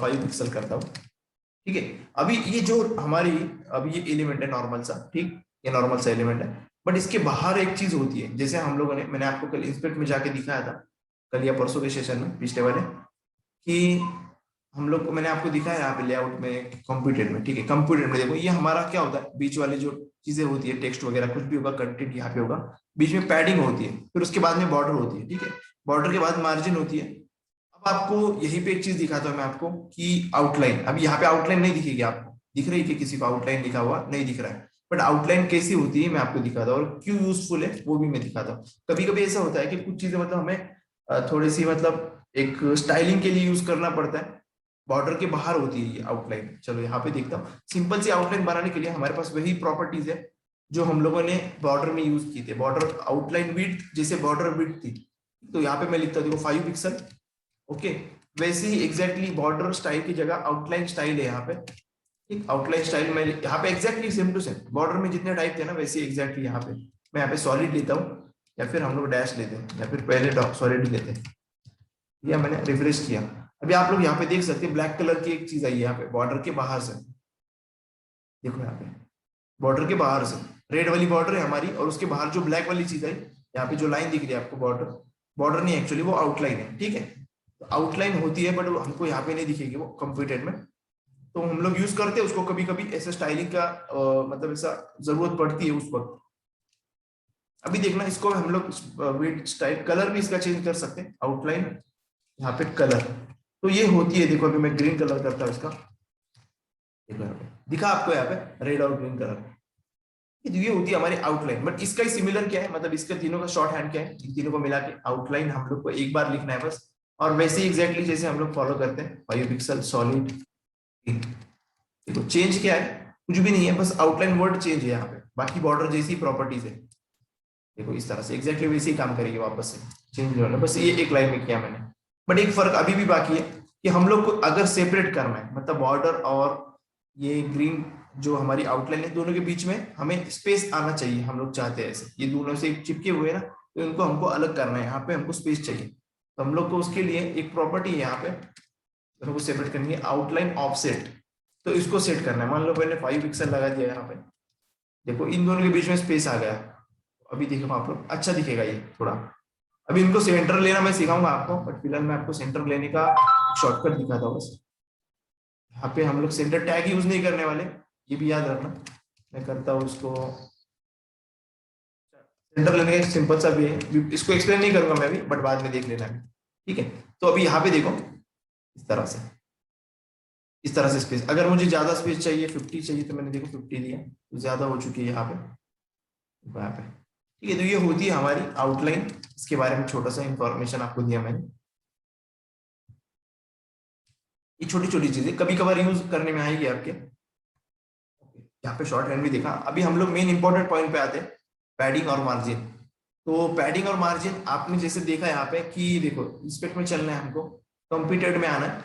5 पिक्सल करता हूँ, ठीक है। अभी ये जो हमारी, अभी ये एलिमेंट है नॉर्मल सा, ठीक, ये नॉर्मल सा एलिमेंट है, बट इसके बाहर एक चीज होती है, जैसे हम लोगों ने, मैंने आपको कल इंस्पेक्ट में जाके दिखाया था, कल या परसों के सेशन में पिछले वाले, कि हम लोग को मैंने आपको दिखाया यहाँ पे लेआउट में, कंप्यूटर में, ठीक है, कंप्यूटर में देखो ये हमारा क्या होता है, बीच वाले जो चीजें होती है, टेक्स्ट वगैरह कुछ भी होगा, कंटेंट यहाँ पे होगा, बीच में पैडिंग होती है, फिर उसके बाद में बॉर्डर होती है, ठीक है, बॉर्डर के बाद मार्जिन होती है। अब आपको यहीं पे एक चीज दिखाता हूँ मैं आपको कि आउटलाइन, अब यहाँ पे आउटलाइन नहीं दिखेगी आपको, दिख रही है कि किसी को आउटलाइन लिखा हुआ नहीं दिख रहा है, बट आउटलाइन कैसी होती है मैं आपको दिखाता हूँ, और क्यों यूजफुल है वो भी मैं दिखाता हूँ। कभी कभी ऐसा होता है कि कुछ चीजें मतलब हमें थोड़ी सी मतलब एक स्टाइलिंग के लिए यूज करना पड़ता है, बॉर्डर के बाहर होती है ये आउटलाइन। चलो यहाँ पे देखता हूँ, सिंपल सी आउटलाइन बनाने के लिए हमारे पास वही प्रॉपर्टीज है जो हम लोगों ने बॉर्डर में यूज की थी, बॉर्डर आउटलाइन विड्थ, जैसे बॉर्डर विड्थ थी, तो यहाँ पे मैं लिखता हूँ देखो 5 पिक्सल, ओके, वैसे ही एग्जैक्टली बॉर्डर स्टाइल की जगह आउटलाइन स्टाइल है यहाँ पे, ठीक, आउटलाइन स्टाइल में यहाँ पे exactly same to same, border में जितने टाइप थे ना वैसे एग्जैक्टली यहाँ पे मैं यहाँ पे सॉलिड लेता हूँ, या फिर हम लोग डैश लेते हैं, या फिर पहले सॉलिड लेते हैं, या मैंने रिफ्रेश किया, अभी आप लोग यहाँ पे देख सकते हैं ब्लैक कलर की एक चीज आई है यहाँ पे बॉर्डर के बाहर से, देखो यहाँ पे बॉर्डर के बाहर से रेड वाली बॉर्डर है हमारी, और उसके बाहर जो ब्लैक वाली चीज है यहाँ पे जो लाइन दिख रही है आपको, बॉर्डर, बॉर्डर नहीं एक्चुअली वो आउटलाइन है, ठीक है, तो आउटलाइन होती है बट हमको यहाँ पे नहीं दिखेगी वो कंप्यूटर में, तो हम लोग यूज करते हैं उसको कभी कभी ऐसे स्टाइलिंग का मतलब ऐसा जरूरत पड़ती है उस वक्त। अभी देखना इसको हम लोग विड स्टाइल कलर भी इसका चेंज कर सकते हैं, आउटलाइन यहाँ पे कलर, तो ये होती है, देखो अभी मैं ग्रीन कलर करता हूँ इसका, देखो यहाँ पे दिखा आपको यहाँ पे रेड और ग्रीन कलर, ये होती है हमारी आउटलाइन, बट इसका ही सिमिलर क्या है, मतलब इसका तीनों का शॉर्ट हैंड क्या है, इन तीनों को मिला के आउटलाइन हम लोग को एक बार लिखना है बस, और वैसे ही एग्जैक्टली जैसे हम लोग फॉलो करते हैं 5 पिक्सल सॉलिड, देखो चेंज क्या है, कुछ भी नहीं है, बस आउटलाइन वर्ड चेंज है यहाँ पे, बाकी बॉर्डर जैसी प्रॉपर्टीज है, देखो इस तरह से एग्जैक्टली वैसे ही काम करेगी वापस से, चेंज होना बस, ये एक लाइन में किया मैंने, बट एक फर्क अभी भी बाकी है कि हम लोग को अगर सेपरेट करना है, मतलब बॉर्डर और ये ग्रीन जो हमारी आउटलाइन है दोनों के बीच में हमें स्पेस आना चाहिए, हम लोग चाहते हैं ऐसे, ये दोनों से चिपके हुए ना, तो इनको हमको अलग करना है, यहाँ पे हमको स्पेस चाहिए, तो हम लोग को उसके लिए एक प्रॉपर्टी है यहाँ पे, दोनों को सेपरेट करनी है, आउटलाइन ऑफसेट, तो इसको सेट करना है, मान लो मैंने 5 पिक्सल लगा दिया यहाँ पे, देखो इन दोनों के बीच में स्पेस आ गया, अभी देखो आप लोग अच्छा दिखेगा ये थोड़ा, अभी इनको सेंटर लेना मैं सिखाऊंगा आपको, बट फिलहाल मैं आपको सेंटर लेने का शॉर्टकट दिखाता हूँ बस, यहाँ पे हम लोग सेंटर टैग यूज नहीं करने वाले, ये भी याद रखना, मैं करता हूँ इसको, सेंटर लेने का सिंपल सा भी है, इसको एक्सप्लेन नहीं करूंगा मैं भी, बट बाद में देख लेना है, ठीक है। तो अभी यहाँ पे देखो इस तरह से, इस तरह से स्पेस, अगर मुझे ज्यादा स्पेस चाहिए 50 चाहिए तो मैंने देखो 50 दिया, तो ज्यादा हो चुकी है यहाँ पे, ठीक है, तो ये होती है हमारी आउटलाइन, इसके बारे में छोटा सा इंफॉर्मेशन आपको दिया मैंने, ये छोटी छोटी चीजें कभी कभार यूज करने में आएगी आपके, यहाँ पे शॉर्ट हैंड भी देखा। अभी हम लोग मेन इंपॉर्टेंट पॉइंट पे आते हैं, पैडिंग और मार्जिन। तो पैडिंग और मार्जिन आपने जैसे देखा यहाँ पे कि देखो इंस्पेक्ट में चलना है हमको, कंप्यूटेड में आना है,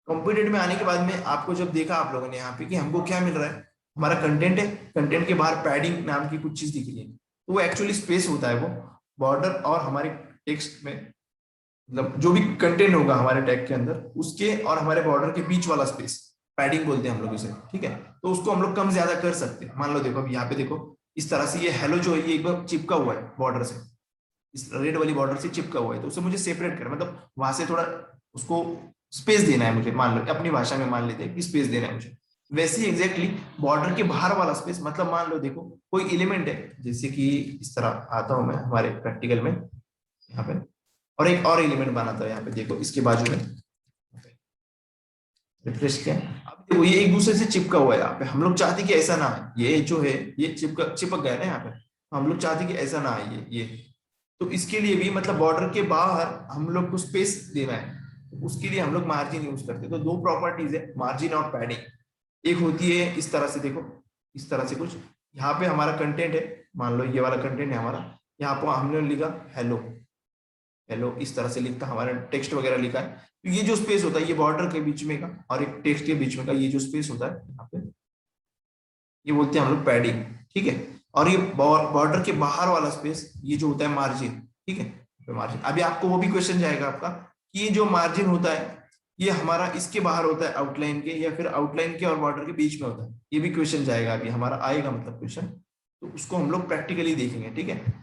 कंप्यूटेड में आने के बाद में आपको जब देखा आप लोगों ने यहाँ पे कि हमको क्या मिल रहा है, हमारा कंटेंट है, कंटेंट के बाहर पैडिंग नाम की कुछ चीज दिख रही है, तो वो एक्चुअली स्पेस होता है, वो बॉर्डर और हमारे टेक्स्ट में मतलब जो भी कंटेंट होगा हमारे टैग के अंदर उसके और हमारे बॉर्डर के बीच वाला स्पेस, पैडिंग बोलते हैं हम लोग इसे, ठीक है। तो उसको हम लोग कम ज्यादा कर सकते हैं। मान लो देखो अब यहाँ पे देखो, इस तरह से ये हेलो जो है ये एक बार चिपका हुआ है बॉर्डर से, इस रेड वाली बॉर्डर से चिपका हुआ है, तो उसे मुझे सेपरेट करना, मतलब वहां से थोड़ा उसको स्पेस देना है मुझे, मान लो अपनी भाषा में मान लेते हैं कि स्पेस देना है मुझे। वैसे ही एग्जैक्टली बॉर्डर के बाहर वाला स्पेस, मतलब मान लो देखो कोई एलिमेंट है, जैसे कि इस तरह आता हूं मैं हमारे प्रैक्टिकल में यहाँ पे, और एक और एलिमेंट बनाता है यहाँ पे, देखो इसके बाजू में रिफ्रेश किया, अब देखो ये एक दूसरे से चिपका हुआ है। यहाँ पे हम लोग चाहते कि ऐसा ना है, ये जो है ये चिपक गया ना यहाँ पे, हम लोग चाहते कि ऐसा ना है ये। तो इसके लिए भी मतलब बॉर्डर के बाहर हम लोग को स्पेस देना है, तो उसके लिए हम लोग मार्जिन यूज करते हैं। तो दो प्रॉपर्टीज है, मार्जिन और पैडिंग। एक होती है इस तरह से, देखो इस तरह से कुछ, यहाँ पे हमारा कंटेंट है, मान लो ये वाला कंटेंट है हमारा, यहाँ पर हमने लिखा हेलो, हेलो इस तरह से लिखता, हमारा टेक्स्ट वगैरह लिखा है। तो ये जो स्पेस होता है ये बॉर्डर के बीच में का और एक टेक्स्ट के बीच में का ये जो स्पेस होता है यहाँ पे, ये बोलते हैं हम लोग पैडिंग, ठीक है। और ये बॉर्डर के बाहर वाला स्पेस ये जो होता है मार्जिन, ठीक है। मार्जिन, अभी आपको वो भी क्वेश्चन जाएगा आपका कि ये जो मार्जिन होता है ये हमारा इसके बाहर होता है आउटलाइन के, या फिर आउटलाइन के और बॉर्डर के बीच में होता है, ये भी क्वेश्चन जाएगा अभी हमारा आएगा, मतलब क्वेश्चन। तो उसको हम लोग प्रैक्टिकली देखेंगे, ठीक है।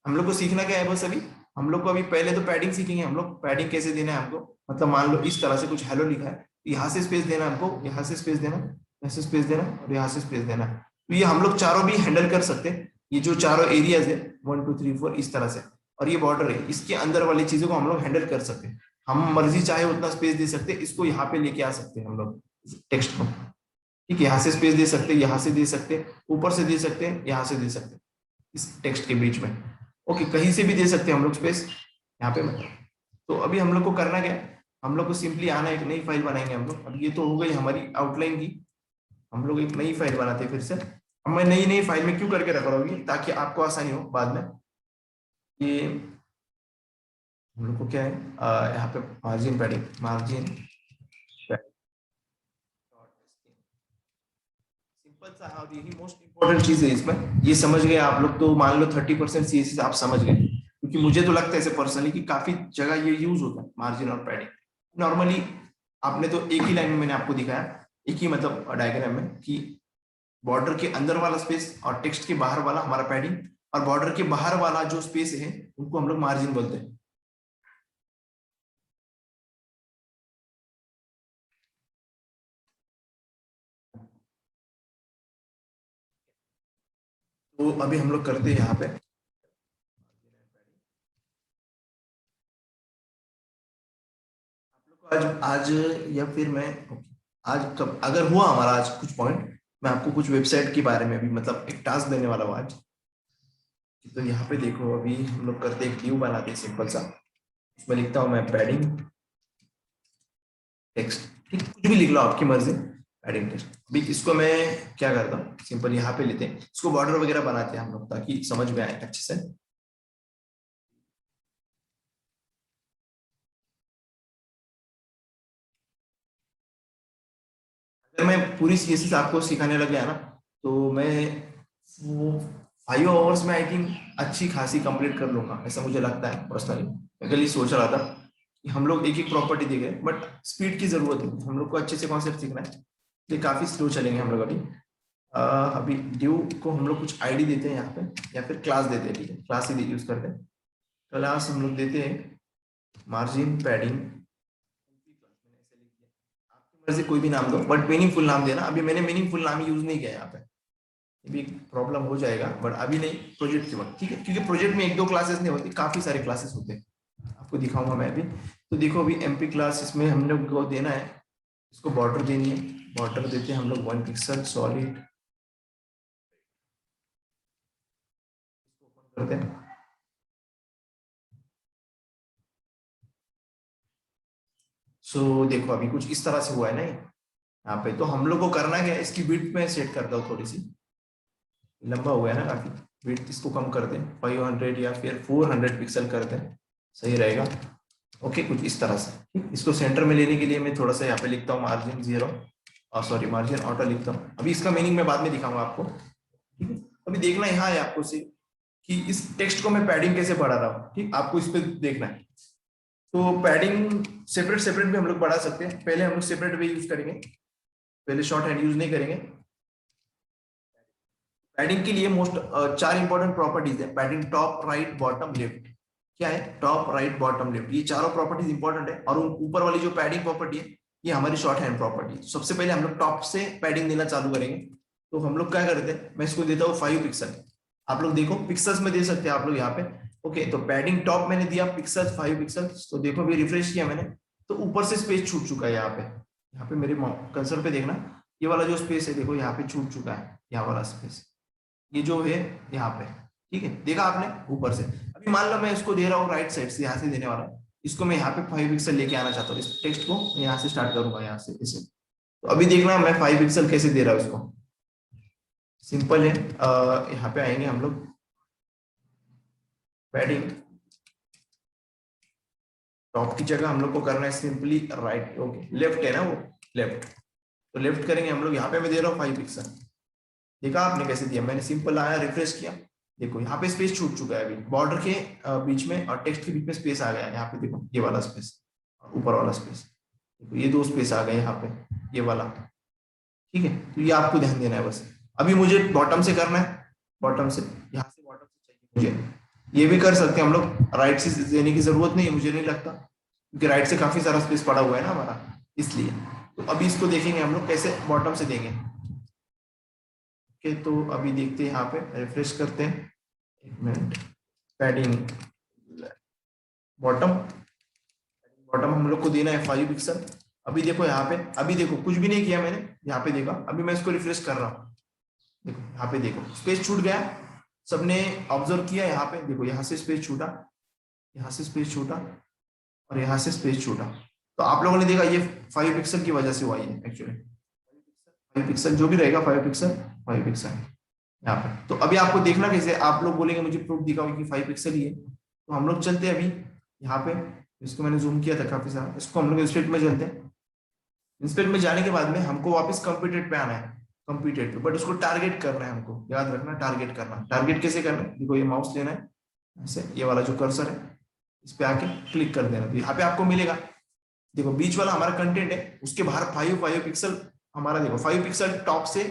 हम लोग को सीखना क्या है बस अभी, हम लोग को अभी पहले तो पैडिंग सीखेंगे, हम लोग पैडिंग कैसे देना है हमको, मतलब मान लो इस तरह से कुछ हेलो लिखा है, यहाँ से स्पेस देना हमको, यहाँ से स्पेस देना, यहाँ से स्पेस देना और यहाँ से स्पेस देना। तो ये हम लोग चारों भी हैंडल कर सकते हैं, ये जो चारों एरियाज है 1 2 3 4 इस तरह से, और ये बॉर्डर है, इसके अंदर वाली चीजों को हम लोग हैंडल कर सकते हैं। हम मर्जी चाहे उतना स्पेस दे सकते हैं, इसको यहाँ पे लेके आ सकते हैं हम लोग टेक्स्ट को, ठीक है। यहाँ से स्पेस दे सकते हैं, यहाँ से दे सकते हैं, ऊपर से दे सकते हैं, यहाँ से दे सकते हैं, इस टेक्स्ट के बीच में, ओके। कहीं से भी दे सकते हैं हम लोग स्पेस यहाँ पे, मतलब। तो अभी हम लोग को करना क्या है, हम लोग को सिंपली आना, एक नई फाइल बनाएंगे हम लोग। अब ये तो हो गई हमारी आउटलाइन की, हम लोग एक नई फाइल बनाते हैं फिर से। अब मैं नई नई फाइल में क्यों करके रख रहा हूँ, ताकि आपको आसानी हो बाद में। ये हम लोग को क्या है, यहाँ पे मार्जिन पैडिंग, मार्जिन सिंपल सा, और यही मोस्ट इंपॉर्टेंट चीज है इसमें। ये समझ गए आप लोग तो मान लो 30% CSS आप समझ गए, क्योंकि मुझे तो लगता है ऐसे पर्सनली कि काफी जगह ये यूज होता है मार्जिन और पैडिंग। नॉर्मली आपने तो एक ही लाइन में मैंने आपको दिखाया, एक ही मतलब डायग्राम में, कि बॉर्डर के अंदर वाला स्पेस और टेक्स्ट के बाहर वाला हमारा पैडिंग, और बॉर्डर के बाहर वाला जो स्पेस है उनको हम लोग मार्जिन बोलते हैं। तो अभी हम लोग करते हैं यहाँ पे, आज आज या फिर मैं, आज कब अगर हुआ हमारा आज कुछ पॉइंट, मैं आपको कुछ वेबसाइट के बारे में भी मतलब एक टास्क देने वाला हूँ आज। तो यहाँ पे देखो अभी हम लोग करते हैं, एक न्यू बनाते हैं सिंपल सा, उसमें लिखता हूँ मैं पैडिंग टेक्स्ट, ठीक, कुछ भी लिख लो आपकी मर्जी, पैडिंग टेक्स्ट। अभी इसको मैं क्या करता हूँ, सिंपल यहाँ पे लेते हैं, इसको बॉर्डर वगैरह बनाते हैं हम लोग ताकि समझ में आए अच्छे से। अगर मैं पूरी CSS आपको सिखाने लग गया ना, तो मैं 5 आवर्स में आई थिंक अच्छी खासी कंप्लीट कर लूंगा, ऐसा मुझे लगता है पर्सनली। मैं कल ही सोच रहा था कि हम लोग एक एक प्रॉपर्टी देख रहे हैं, बट स्पीड की जरूरत है, हम लोग को अच्छे से कॉन्सेप्ट सीखना है, ये काफी स्लो चलेंगे हम लोग अभी। अभी ड्यू को हम लोग कुछ आईडी देते हैं यहाँ पे, या फिर क्लास देते हैं, ठीक है, क्लास ही यूज करते हैं। क्लास हम लोग देते हैं मार्जिन पैडिंग, से कोई भी नाम दो, बट मीनिंगफुल नाम देना। अभी मैंने मीनिंगफुल नाम यूज नहीं किया यहाँ पे, ये भी प्रॉब्लम हो जाएगा, बट अभी नहीं, प्रोजेक्ट के वक्त, ठीक है, क्योंकि प्रोजेक्ट में 1 2 क्लासेस नहीं होती, काफी सारे क्लासेस होते हैं, आपको दिखाऊंगा मैं अभी। तो देखो अभी MP क्लास, इसमें हम लोग को देना है, इसको बॉर्डर देनी है, बॉर्डर देते हैं हम लोग 1 पिक्सल सॉलिड, करते हैं। सो देखो अभी कुछ इस तरह से हुआ है ना यहाँ पे, तो हम लोग को करना क्या है, इसकी विड्थ में सेट करता हूँ, थोड़ी सी लंबा हो गया ना काफी, विड्थ इसको कम कर दें, 500 या फिर 400 पिक्सल कर दें, सही रहेगा। ओके, कुछ इस तरह से, ठीक। इसको सेंटर में लेने के लिए मैं थोड़ा सा यहाँ पे लिखता हूँ मार्जिन 0, और सॉरी मार्जिन ऑटो लिखता हूँ। अभी इसका मीनिंग मैं बाद में दिखाऊंगा आपको, ठीक है। अभी देखना यहाँ है आपको से कि इस टेक्स्ट को मैं पैडिंग कैसे बढ़ा रहा हूँ, ठीक, आपको इस पे देखना है। तो पैडिंग सेपरेट सेपरेट भी हम लोग बढ़ा सकते हैं। पहले हम लोग सेपरेट वे यूज करेंगे, पहले शॉर्ट हैंड यूज नहीं करेंगे। पैडिंग के लिए मोस्ट 4 इंपॉर्टेंट प्रॉपर्टीज है। Padding top, right, bottom, left. क्या है? टॉप, राइट, बॉटम, लेफ्ट, ये चारों प्रॉपर्टीज इंपॉर्टेंट है। और ऊपर वाली जो पैडिंग प्रॉपर्टी है ये हमारी शॉर्ट हैंड प्रॉपर्टी है। सबसे पहले हम लोग टॉप से पैडिंग देना चालू करेंगे। तो हम लोग क्या करते हैं, मैं इसको देता हूँ 5 पिक्सल। आप लोग देखो पिक्सल्स में दे सकते हैं आप लोग यहाँ पे। ओके, तो पैडिंग टॉप मैंने दिया पिक्सल 5 पिक्सल। तो देखो अभी रिफ्रेश किया मैंने, तो ऊपर से स्पेस छूट चुका है यहाँ पे। यहाँ पे मेरे कर्सर पे देखना, ये वाला जो स्पेस है देखो यहाँ पे छूट चुका है, यहाँ वाला स्पेस, ये जो है यहाँ पे। ठीक है, देखा आपने ऊपर से। अभी मान लो मैं इसको दे रहा हूँ राइट साइड से, यहाँ से देने वाला हूँ। इसको मैं यहाँ पे 5 पिक्सल लेके आना चाहता हूँ। इस टेक्स्ट को यहाँ से स्टार्ट करूंगा, यहाँ से इसे। तो अभी देखना मैं 5 पिक्सल कैसे दे रहा हूँ इसको। सिंपल है, यहाँ पे आएंगे हम लोग, पैडिंग टॉप की जगह हम लोग को करना है सिंपली राइट, ओके लेफ्ट है ना वो, लेफ्ट। तो लेफ्ट करेंगे हम लोग। यहाँ पे मैं दे रहा हूँ 5 पिक्सल। देखा आपने कैसे दिया, मैंने सिंपल आया, रिफ्रेश किया, देखो यहाँ पे स्पेस छूट चुका है। अभी बॉर्डर के बीच में और टेक्स्ट के बीच में स्पेस आ गया है। यहाँ पे देखो ये वाला स्पेस, ऊपर वाला स्पेस, देखो ये 2 स्पेस आ गए यहाँ पे, ये वाला। ठीक है, तो ये आपको ध्यान देना है बस। अभी मुझे बॉटम से करना है, बॉटम से, यहाँ से बॉटम से चाहिए मुझे। ये भी कर सकते हैं हम लोग, राइट से देने की जरूरत नहीं है मुझे नहीं लगता, क्योंकि राइट से काफी सारा स्पेस पड़ा हुआ है ना हमारा, इसलिए। तो अभी इसको देखेंगे हम लोग कैसे बॉटम से देंगे। ओके, तो अभी देखते हैं, यहाँ पे रिफ्रेश करते हैं, एक मिनट। पैडिंग बॉटम, बॉटम हम लोग को देना है 5 पिक्सल। अभी देखो यहाँ पे, अभी देखो कुछ भी नहीं किया मैंने, यहाँ पे देखा। अभी मैं इसको रिफ्रेश कर रहा हूँ, देखो यहाँ पे देखो स्पेस छूट गया। सबने ऑब्जर्व किया, यहाँ पे देखो यहाँ से स्पेस छूटा, यहाँ से स्पेस छूटा, और यहाँ से स्पेस छूटा। तो आप लोगों ने देखा ये 5 पिक्सल की वजह से हुआ है एक्चुअली। 5 पिक्सल जो भी रहेगा, 5 पिक्सल, 5 पिक्सल यहाँ पे। तो अभी आपको देखना कैसे, आप लोग बोलेंगे मुझे प्रूफ दिखाओ कि 5 पिक्सल ही है। तो हम लोग चलते हैं अभी यहाँ पे, इसको मैंने जूम किया था काफी सारा, इसको हम लोग इंस्पेक्ट में चलते हैं। इंस्पेक्ट में जाने के बाद में हमको वापस कंप्यूटेड पे आना है, कंप्यूटेड पे, बट उसको टारगेट करना है हमको, याद रखना टारगेट करना। टारगेट कैसे करना है, देखो ये माउस लेना है ऐसे, ये वाला जो कर्सर है इस पे आके क्लिक कर देना। तो यहाँ पे आपको मिलेगा, देखो बीच वाला हमारा कंटेंट है, उसके बाहर 5 पिक्सल हमारा, देखो 5 पिक्सल टॉप से,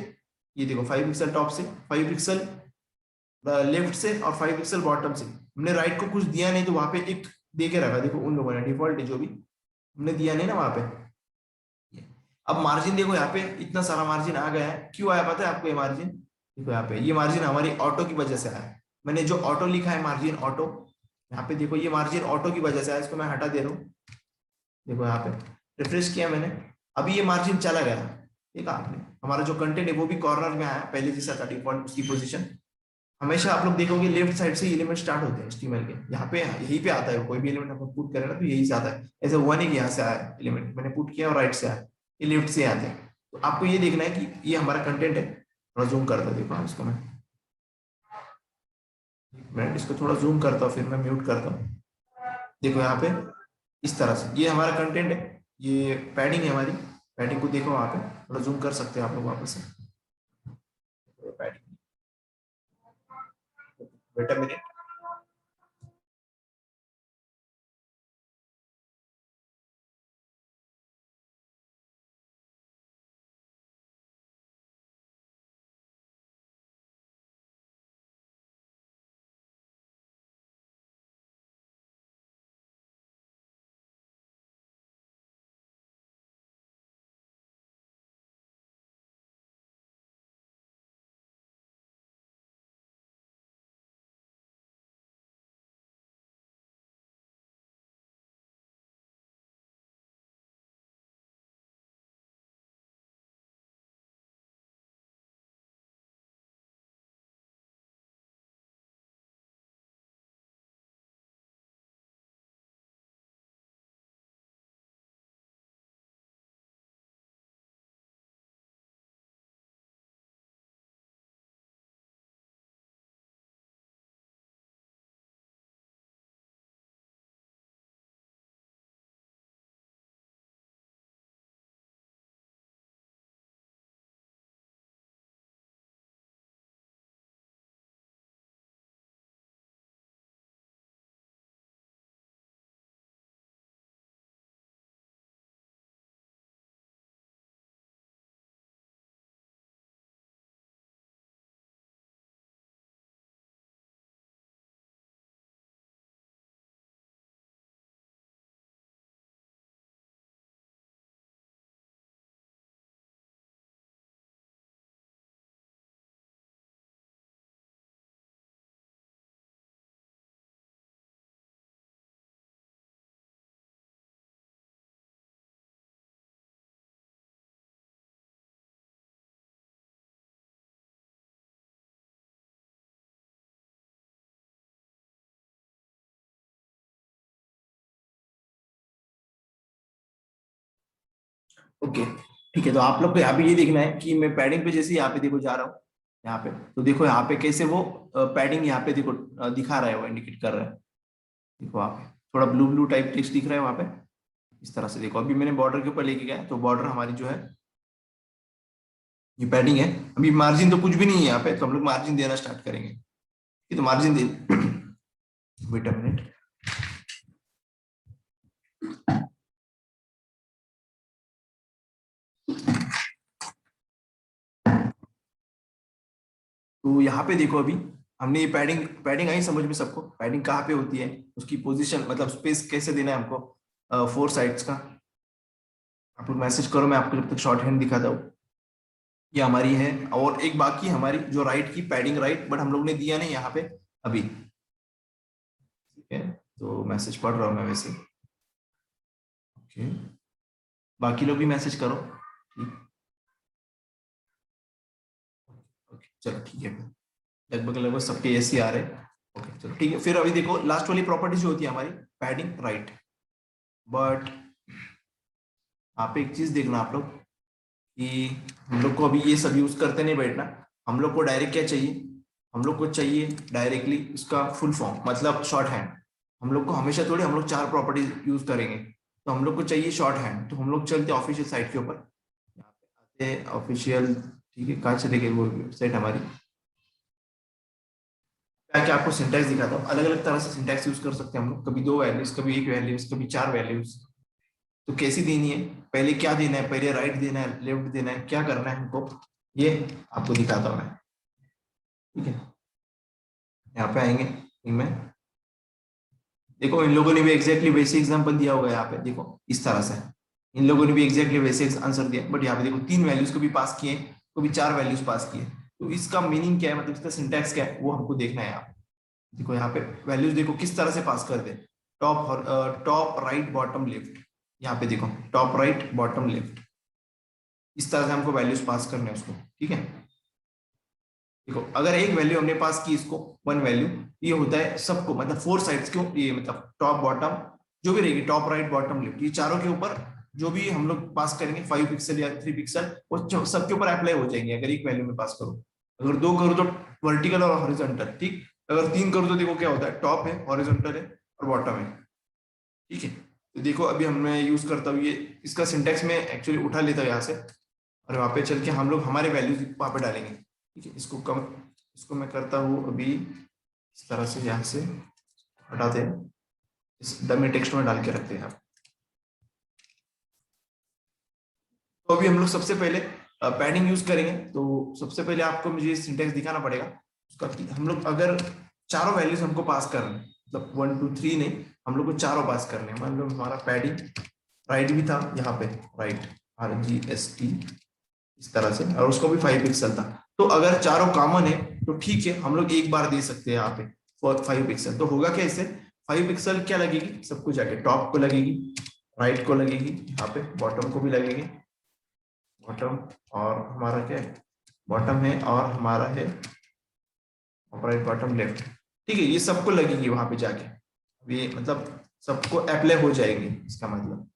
ये देखो 5 पिक्सल टॉप से, 5 पिक्सल लेफ्ट से, और 5 पिक्सल बॉटम से। हमने राइट को कुछ दिया नहीं, तो वहां पे एक दे के रखा, देखो उन लोगों ने डिफॉल्ट जो भी हमने दिया नहीं ना वहां पे। अब मार्जिन देखो यहाँ पे इतना सारा मार्जिन आ गया है, क्यों आया पता है आपको ये मार्जिन? देखो यहाँ पे ये मार्जिन हमारी ऑटो की वजह से आया है। मैंने जो ऑटो लिखा है मार्जिन ऑटो, यहाँ पे देखो ये मार्जिन ऑटो की वजह से आया, इसको मैं हटा दे रहा हूँ। देखो यहाँ पे रिफ्रेश किया मैंने, अभी ये मार्जिन चला गया। ठीक है, आपने हमारा जो कंटेंट है वो भी कॉर्नर में आया, पहले जैसा था डिफॉल्ट उसकी पोजीशन। हमेशा आप लोग देखोगे लेफ्ट साइड से एलिमेंट स्टार्ट होते हैं एचटीएमएल के, यहाँ पे यहीं पे आता है, कोई भी एलिमेंट अपन पुट करें ना तो यही से आता है। ऐसा हुआ नहीं कि यहाँ से आया एलिमेंट, मैंने पुट किया और राइट से आया, ये लेफ्ट से आते हैं। तो आपको ये देखना है कि ये हमारा कंटेंट है। थोड़ा जूम करता हूँ, देखो इसको मैं इसको थोड़ा जूम करता हूँ, फिर मैं म्यूट करता हूँ। देखो यहाँ पे इस तरह से ये हमारा कंटेंट है, ये पैडिंग है हमारी। पैडिंग को देखो वहां पे, थोड़ा जूम कर सकते हैं आप लोग वापस से, padding, wait a minute. Okay ठीक है, तो आप लोग को यहाँ पे ये देखना है कि मैं पैडिंग पे जैसे यहाँ पे देखो जा रहा हूँ, यहाँ पे तो देखो यहाँ पे कैसे वो पैडिंग यहाँ पे देखो दिखा रहा है, वो इंडिकेट कर रहा है। देखो आप थोड़ा ब्लू ब्लू टाइप टेक्स्ट दिख रहा है वहां पे, इस तरह से देखो। अभी मैंने बॉर्डर के ऊपर लेके गया तो बॉर्डर हमारी जो है ये पैडिंग है। अभी मार्जिन तो कुछ भी नहीं है यहाँ पे, तो हम लोग मार्जिन देना स्टार्ट करेंगे। ये तो मार्जिन दे वेट अ मिनट। तो यहाँ पे देखो अभी हमने ये पैडिंग पैडिंग आई समझ में सबको? पैडिंग कहाँ पे होती है, उसकी पोजीशन मतलब स्पेस कैसे देना है हमको, 4 साइड्स का। आप लोग मैसेज करो, मैं आपको जब तक शॉर्ट हैंड दिखाता हूँ। ये हमारी है, और एक बाकी हमारी जो राइट की पैडिंग राइट, बट हम लोग ने दिया नहीं यहाँ पे अभी, ठीक है। तो मैसेज पढ़ रहा हूँ मैं वैसे, ओके। बाकी लोग भी मैसेज करो, ठीक, ओके चलो ठीक है। लगभग लगभग सबके ऐसे ही आ रहे हैं, ओके चलो ठीक है। फिर अभी देखो लास्ट वाली प्रॉपर्टी जो होती है हमारी पैडिंग राइट, बट यहाँ पे एक चीज देखना आप लोग कि हम लोग को अभी ये सब यूज करते नहीं बैठना। हम लोग को डायरेक्ट क्या चाहिए, हम लोग को चाहिए डायरेक्टली उसका फुल फॉर्म मतलब शॉर्ट हैंड। हम लोग को हमेशा थोड़ी हम लोग 4 प्रॉपर्टी यूज करेंगे, तो हम लोग को चाहिए शॉर्ट हैंड। तो हम लोग चलते ऑफिशियल साइट के ऊपर, यहाँ पे आते ऑफिशियल, ठीक है। कहाँ चलेगी वो वेबसाइट हमारी, क्या क्या आपको सिंटैक्स दिखाता हूँ। अलग अलग तरह से सिंटैक्स यूज कर सकते हैं हम लोग, कभी 2 वैल्यूज, कभी 1 वैल्यूज, कभी 4 वैल्यूज। तो कैसी देनी है, पहले क्या देना है, पहले राइट देना है, लेफ्ट देना है, क्या करना है हमको, ये आपको दिखाता हूँ मैं, ठीक है। यहाँ पे आएंगे इनमें, देखो इन लोगों ने भी एग्जैक्टली वैसे एग्जांपल दिया होगा यहाँ पे, देखो इस तरह से इन लोगों ने भी एग्जैक्टली वैसे आंसर दिया। बट यहाँ पे देखो 3 वैल्यूज को भी पास किए, को भी 4 वैल्यूज पास किए। तो इसका मीनिंग क्या है, मतलब इसका सिंटैक्स क्या है, वो हमको देखना है। यहाँ देखो, यहाँ पे वैल्यूज देखो किस तरह से पास कर दे, टॉप राइट बॉटम लेफ्ट। यहाँ पे देखो टॉप राइट बॉटम लेफ्ट, इस तरह से हमको वैल्यूज पास करने हैं उसको, ठीक है। देखो अगर एक वैल्यू हमने पास की इसको 1 वैल्यू, ये होता है सबको मतलब 4 साइड्स क्यों, ये मतलब टॉप बॉटम जो भी रहेगी, टॉप राइट बॉटम लेफ्ट, ये चारों के ऊपर जो भी हम लोग पास करेंगे 5 पिक्सल या 3 पिक्सल, वो सबके ऊपर अप्लाई हो जाएंगे अगर एक वैल्यू में पास करो। अगर 2 करो तो वर्टिकल और हॉरिजॉन्टल, ठीक। अगर 3 करो तो देखो क्या होता है, टॉप है, हॉरिजॉन्टल है और बॉटम है, ठीक है। तो देखो अभी हमने यूज करता हूँ ये, इसका सिंटेक्स में एक्चुअली उठा लेता हूँ यहाँ से, और वहां पे चल के हम लोग हमारे वैल्यूज वहां पे डालेंगे, ठीक है। इसको मैं करता हूँ अभी इस तरह से, यहाँ से हटाते हैं, इस डमी टेक्स्ट में डाल के रखते हैं आप। तो अभी हम लोग सबसे पहले पैडिंग यूज करेंगे, तो सबसे पहले आपको मुझे सिंटेक्स दिखाना पड़ेगा उसका, कि हम लोग अगर चारों वैल्यूज हमको पास करने, मतलब 1 2 3 नहीं, हम लोग को चारों पास करने हैं। मान लो हमारा पैडिंग राइट भी था यहाँ पे, राइट RGST इस तरह से, और उसको भी 5 पिक्सल था। तो अगर चारों कॉमन है तो ठीक है, हम लोग एक बार दे सकते हैं यहाँ पे 5 पिक्सल। तो होगा क्या, इससे 5 पिक्सल क्या लगेगी, सबको जाके टॉप को लगेगी, राइट को लगेगी, यहाँ पे बॉटम को भी लगेगी, बॉटम और हमारा क्या है, बॉटम है और हमारा है राइट बॉटम लेफ्ट, ठीक है। ये सबको लगेगी वहां पे जाके, ये मतलब सबको अप्लाई हो जाएगी, इसका मतलब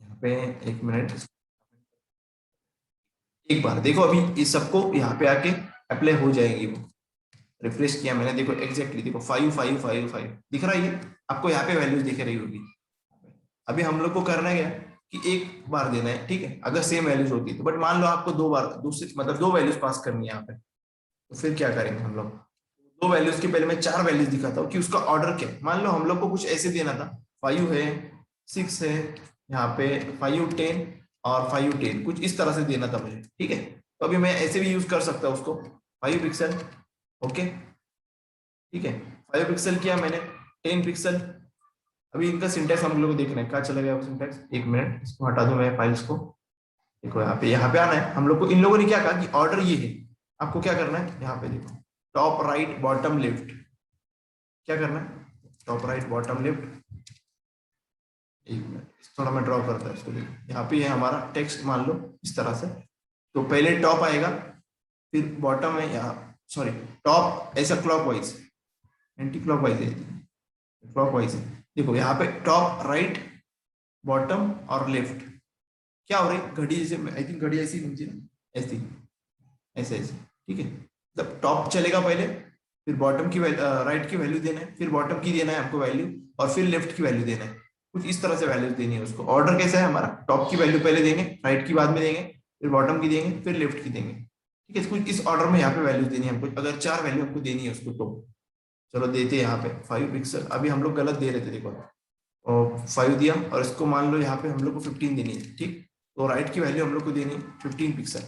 यहाँ पे 1 मिनट, एक बार देखो अभी ये सबको यहाँ पे आके अप्लाई हो जाएंगी। वो रिफ्रेश किया मैंने, देखो एग्जैक्टली देखो 5 5 5 5 दिख रहा है, ये आपको यहाँ पे वैल्यूज दिख रही होगी। अभी हम लोग को करना क्या कि एक बार देना है, ठीक है, अगर सेम वैल्यूज होती है तो। बट मान लो आपको 2 बार दूसरी मतलब 2 वैल्यूज पास करनी है यहाँ पे, तो फिर क्या करेंगे हम लोग, 2 वैल्यूज के पहले मैं 4 वैल्यूज दिखाता हूँ कि उसका ऑर्डर क्या है। मान लो हम लोग को कुछ ऐसे देना था, 5 है, 6 है, यहाँ पे 5 10 और 5 10, कुछ इस तरह से देना था मुझे, ठीक है। तो अभी मैं ऐसे भी यूज कर सकता हूँ उसको, 5 पिक्सल, ओके, ठीक है। 5 पिक्सल किया मैंने, 10 पिक्सल। अभी इनका सिंटेक्स हम लोग को देखना है, क्या चला गया सिंटेक्स, 1 मिनट, इसको हटा दूं मैं फाइल्स को। देखो यहाँ पे आना है हम लोग को। इन लोगों ने क्या कहा कि ऑर्डर ये है, आपको क्या करना है, यहाँ पे देखो टॉप राइट बॉटम लेफ्ट, क्या करना है, top right bottom left. 1 minute, थोड़ा मैं ड्रॉ करता है इसको, देखो यहाँ पे है हमारा टेक्स्ट, मान लो इस तरह से। तो पहले टॉप आएगा, फिर बॉटम है यहाँ, सॉरी टॉप ऐसा क्लॉकवाइज, एंटी क्लॉकवाइज है, क्लॉकवाइज है। देखो यहाँ पे टॉप राइट बॉटम और लेफ्ट, क्या हो रही है, घड़ी जैसे, आई थिंक घड़ी ऐसी घूमती है ना, ऐसी, ऐसे ऐसे, ठीक है। मतलब टॉप चलेगा पहले, फिर बॉटम की राइट की वैल्यू देना है, फिर बॉटम की देना है हमको वैल्यू, और फिर लेफ्ट की वैल्यू देना है। कुछ इस तरह से वैल्यूज देनी है उसको। ऑर्डर कैसा है हमारा, टॉप की वैल्यू पहले देंगे, राइट की बाद में देंगे, फिर बॉटम की देंगे, फिर लेफ्ट की देंगे, ठीक है। कुछ इस ऑर्डर में यहाँ पे वैल्यूज देनी है हमको। अगर 4 वैल्यू हमको देनी है उसको, तो चलो देते हैं यहाँ पे 5 पिक्सल। अभी हम लोग गलत दे रहे थे, देखो, और 5 दिया, और इसको मान लो यहाँ पे हम लोग को 15 देनी है, ठीक। तो राइट की वैल्यू हम लोग को देनी है 15 पिक्सल,